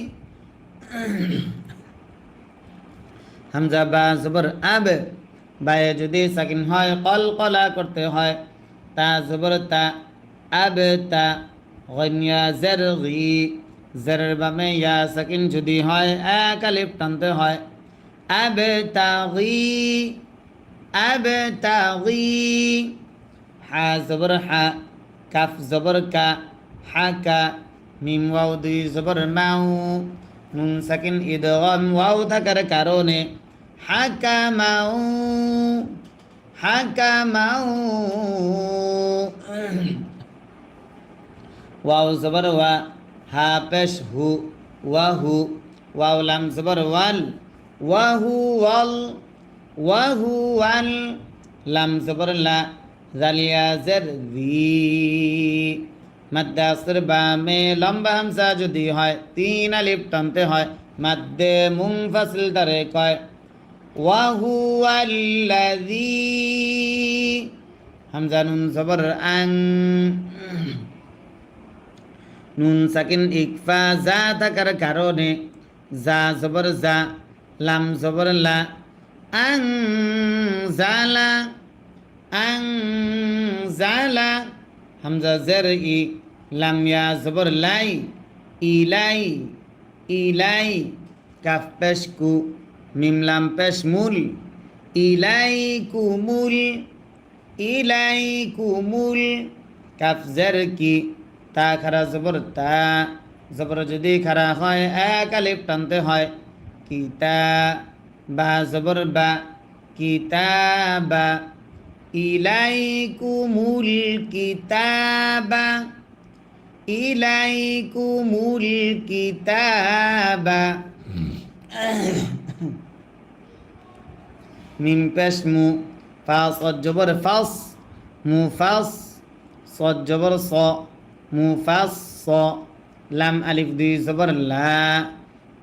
হামজা বা জবর আব, বায়ে যদি সাকিন হয় কলকলা করতে হয়। তা জবর তা, আব তা, গন্যা জের গি, জেরের বামে ইয়া সাকিন যদি হয় এক আলিফ টানতে হয়। আব তাগি, আব তাগি। হা জবর হা, কাফ জবর কা, হাকা, মিম ওয়াও দুই জবর মাউ, নুন সাকিন ইদগাম ওয়াও থাকার কারণে হাকামাউ, হাকামাউ। ওয়াও জবর ওয়া, হা পেশ হু, ওয়াহু, ওয়াও লাম জবর ওয়াল, ওয়াহু ওয়াল, ওয়াহু ওয়াল, লাম জবর লা, জালিয়া জের জি। মাদ্দে আসর বামে লম্বা হামজা যদি হয় 3 আলিফ টানতে হয়। মাদ্দে মুনফাসিল তারে কয় ওয়াহুয়াল্লাযী, হামজা নুন জবর আং, নুন সাকিন ইকফা যা থাকার কারণে যা জবর যা, লাম জবর লা, আং জালা, আং জালা, হামজা জের ই, লাম ইয়া জবর লাই, ইলাই, ইলাই, কাফ পেশ কু, মিম লাম পেশ মুল, ইলাই কুমুল, ইলাই কুমুল, কাফ জের কি, তা খারা জবর তা, জবর যদি খারা হয় এক আলিফ টানতে হয়, কিতা, বা জবর বা, কিতাবা, ইলাইকুমুল কিতাবা, ইলাইকুমুল কিতাবা, মিম পেশ মু, ফা সদ জবর ফাস, মু ফাস, সদ জবর স, মু ফাস স, লাম আলিফ দুই জবর লা,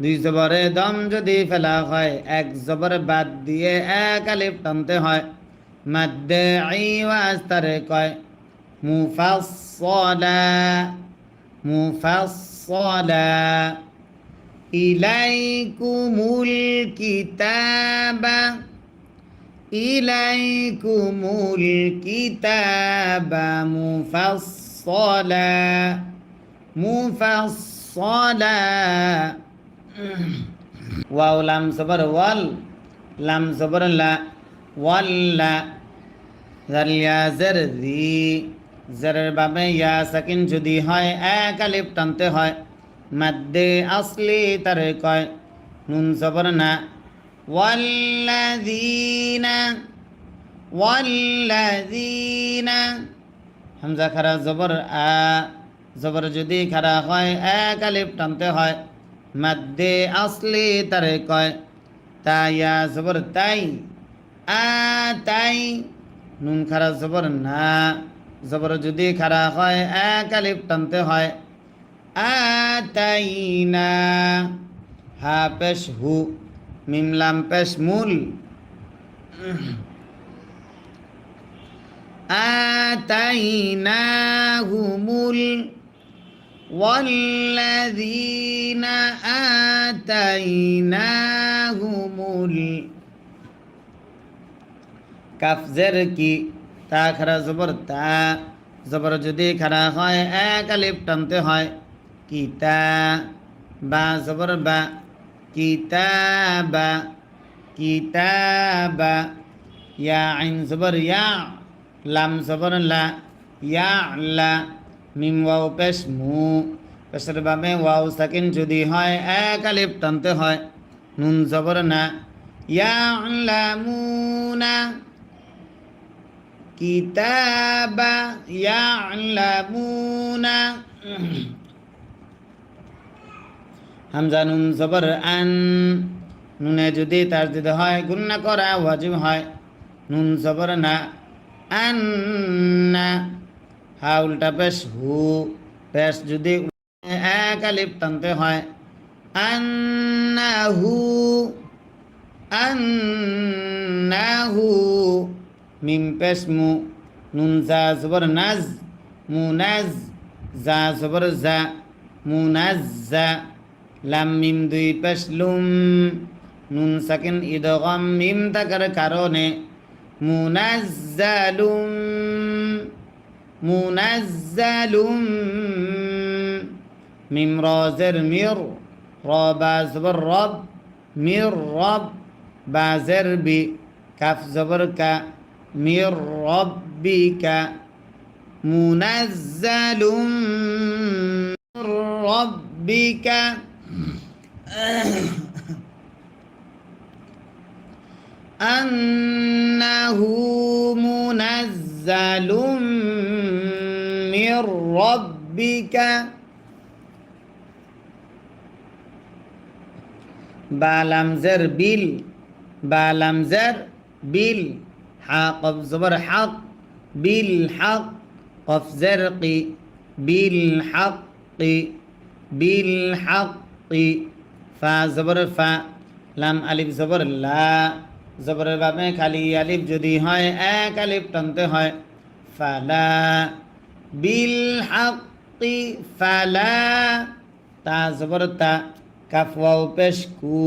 দুই জবরে দম যদি ফেলা হয় এক জবর বাদ দিয়ে এক আলিফ টানতে হয়, মাদ্দে ই ওয়াজ তারে কয় মুফাসসলা, মুফাসসলা, ইলাইকুমুল কিতাবা, ইলাইকুমুল কিতাবা মুফাসসলা, মুফাসসলা, ওয়াও লাম জবর ওয়াল, লাম জবর লা, ওয়াল্লা, জালিয়া জের জি, জেরের বাবে ইয়া সাকিন যদি হয় এক আলিফ টানতে হয়, মাদ্দে আসলি তারে কয় নুন জবর না, ওয়াল্লাযীনা, ওয়াল্লাযীনা, হামজা খারা জবর আ, জবর যদি খারা হয় এক আলিফ টানতে হয়, মাদ্দে আসলি তারে কয় তা ইয়া জবর তাই, আ তাই, নুন খারা জবর না, জবর যদি খারা হয় এক আলিফ টানতে হয়, আতাইনা, হা পেশ হু, মিম লাম পেশ মুল, আতাইনাহুমুল, والذين آتيناهم কাফ জের কি, তা খারা জবর তা, জবর যদি খারা হয় এক আলিফ টানতে হয়, কিতা, বা জবর বা, কিতাবা, কিতাবা, ইয়া আইন জবর ইয়া, লাম জবর লা, ইয়া লা, মিম ওয়াও পেশ মু, পেশের বাবে ওয়াও সাকিন যদি হয় এক আলিফ টানতে হয়, নুন জবর না, ইয়ালামুনা, কিতাবা ইয়ালামুনা, হামজা নুন জবর আন, নুনে যদি তাসদিদ হয় গুন্না করা ওয়াজিব হয়, নুন জবর না, আন্না, হা উল্টা পেশ হু, পেশ যদি এক আলিফ টানতে হয়, আন্নাহু, আন্নাহু, মিম পেশ মু, নুন জা জবর নাজ, মুনাজ, জা জবর জা, মুনাজ্জা, লাম মিম দুই পেশ লুম, নুন সাকিন ইদগাম মিম থাকার কারণে মুনাজ্জালুম, মুনাজ্জালুম, মিম রাজের মির, রবা জবর রব, মির রব, বাজের বি, কাফ জবর কা, মির রব্বিকা, মুনাজ্জালুম মির রব্বিকা, আন্নাহু মুনাজ্জালুম মির রব্বিকা, বা লাম জের বিল, বা লাম জের বিল, হা কফ জবর হক, বিল হক, কফ জের কি, বিল হকি, বিল হকি, ফা জবর ফা, লাম আলিফ জবর লা, জবরের বাবে খালি আলিফ যদি হয় এক আলিফ টানতে হয়, ফালা, বিল হক কি ফালা তা জবর তা কাফ ওয়াও পেশ কু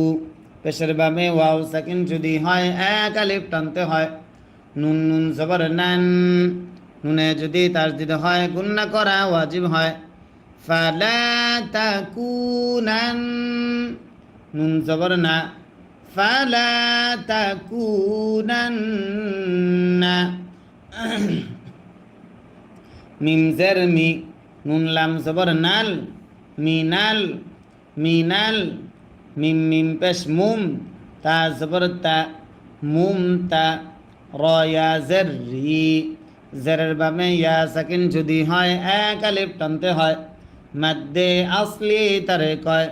পেশের বামে ওয়াও সাকিন যদি হয় এক আলিফ টানতে হয় নুন নুন জবর নান নুনে যদি তাসদিদ হয় গুন্না করা ওয়াজিব হয় ফালা তাকুনান নুন জবর না ফালা তাকুনান্না মিম জের মি নুন লাম জবর নাল মিনাল মিনাল মিম মিম পেশ মুম তা জবর তা মুম তা রয়া জের রি জেরের বামে ইয়া সাকিন যদি হয় এক আলিফ টানতে হয় মাদ্দে আসলি তারে কয়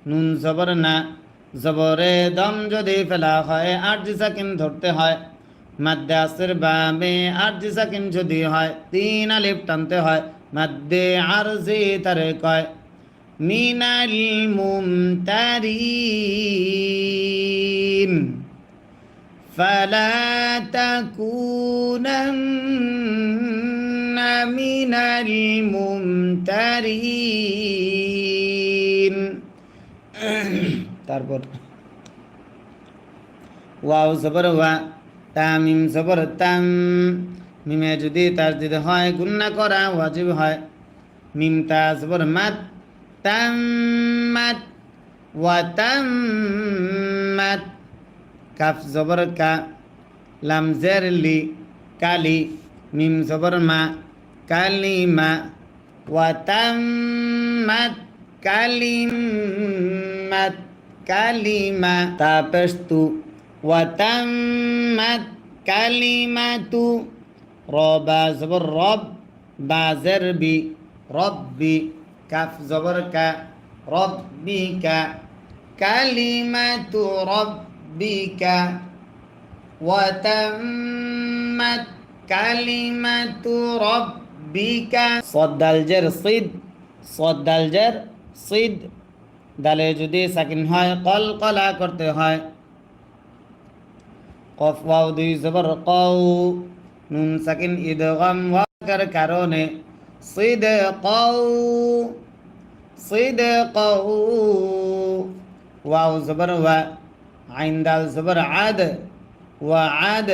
নুন জবর না জবরে দম যদি ফেলা হয় আরজি সাকিন ধরতে হয় মাদ্দে আসের বামে আরজি সাকিন যদি হয় তিন আলিফ টানতে হয় মাদ্দে আরজি তারে কয় মিনাল মুমতারিন ফালা তাকুনান্না মিনাল মুমতারিন তারপর ওয়াও জবর ওয়া তামিম জবর তাম মিমে যদি তাসদিদ হয় গুন্না করা ওয়াজিব হয় মিম তা জবর মাত তাম্মাত ওয়া তাম্মাত কাফ জবর কা লাম জের লি কালি মিম জবর মা কালিমা ওয়া তাম্মাত কালিমাত কালিমা তা পেশ তু ওয়া তাম্মাত কালিমাতু রবা জবর রব বা জের বি রব্বি কাফ জবর কা রব্বিকা কালিমাতু রব্বিকা ওয়া তাম্মাত কালিমাতু রব্বিকা সদ দাল জের সিদ সদ দাল জের সিদ দালে যদি সাকিন হয় কলকলা করতে হয় কফ ওয়াও দুই জবর কও নুন সাকিন ইদগাম ওয়াকার কারণে সিদকাউ সিদকাউ ওয়াও জবর ওয়া আইন দাল জবর আদ ওয়া আদ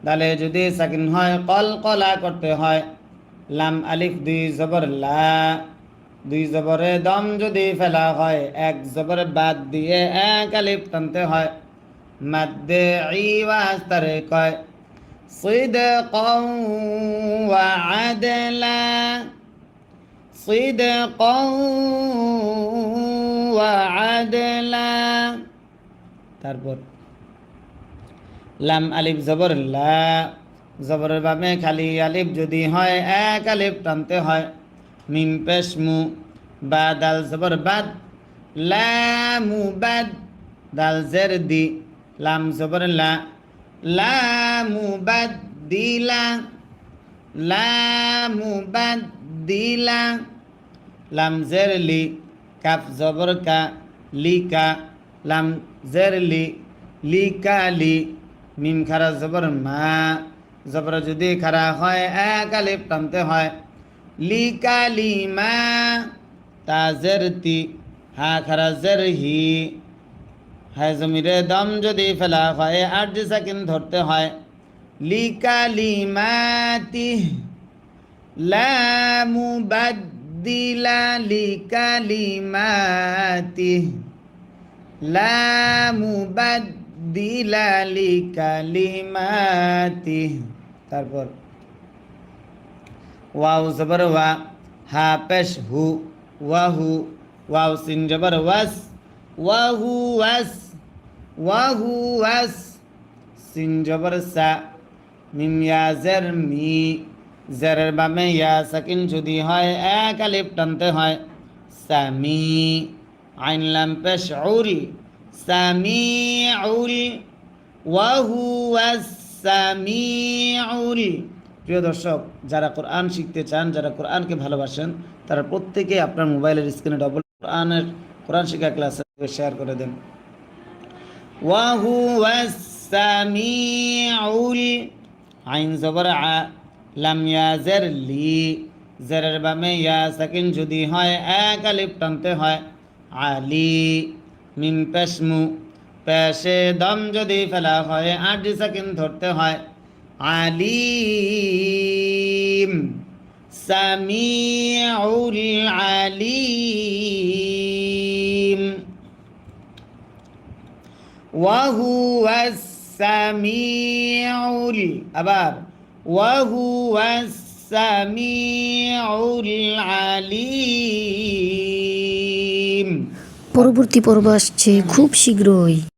দালে যদি সাকিন হয় কলকলা করতে হয় লাম আলিফ দুই জবর লা দুই জবরে দম যদি ফেলা হয় এক জবর বাদ দিয়ে এক আলিফ টানতে হয় মাদ্দে ইওয়াজ তারে কয় সিদকাউ ওয়া আদলা সিদকাউ ওয়া আদলা তারপর লাম আলিফ জবর লা জবরের বামে খালি আলিফ যদি হয় এক আলিফ টানতে হয় মিম পেশ মু বা দাল জবর বাদ লামু বাদ দাল জের দি লাম জবর লা লামু বাদ দিলা লামু বাদ দিলা লাম জের লি কাফ জবর কা লিকা লাম জের লি লিকা লি মিম খারা জবর মা জবর যদি খারা হয় এক আলিফ টানতে হয় লিকালিমা তা জের তি হা খারা জের হি হ্যাঁ জমিরে দম যদি ফেলা হয় আরজি সাকিন ধরতে হয় লিকালিমাতি লা মুবাদ্দিলা লিকালিমাতি লা মুবাদ্দিলা লিকালিমাতি তারপর ওয়াও জবর ওয়া হা পেশ হু ওয়াহু ওয়াও সিন জবর ওয়াস ওয়াহু ওয়াস ওয়াহু ওয়াস সিন জবর সা মিম ইয়া জের মি জেরের বামে ইয়া সাকিন যদি হয় এক আলিফ টানতে হয় সামি আইন লাম পেশ উল সামিউল ওয়াহু ওয়াস সামিউল প্রিয় দর্শক যারা কোরআন শিখতে চান যারা কোরআনকে ভালোবাসেন তারা প্রত্যেকে আপনার মোবাইলের স্ক্রিনে ডবল কোরআন শিক্ষা ক্লাসে শেয়ার করে দেন ওয়া হুয়াস সামিউল আইন জবর আ লাম ইয়াজার লি জেরের বামে ইয়া সাকিন যদি হয় এক আলিফ টানতে হয় আলি মিম পেশমু পেশে দম যদি ফেলা হয় আটি সাকিন ধরতে হয় আলিম সামিউল আলিম ওয়াহুয়াস সামিউল আবার ওয়াহুয়াস সামিউল আলিম। পরবর্তী পর্ব আসছে খুব শীঘ্রই।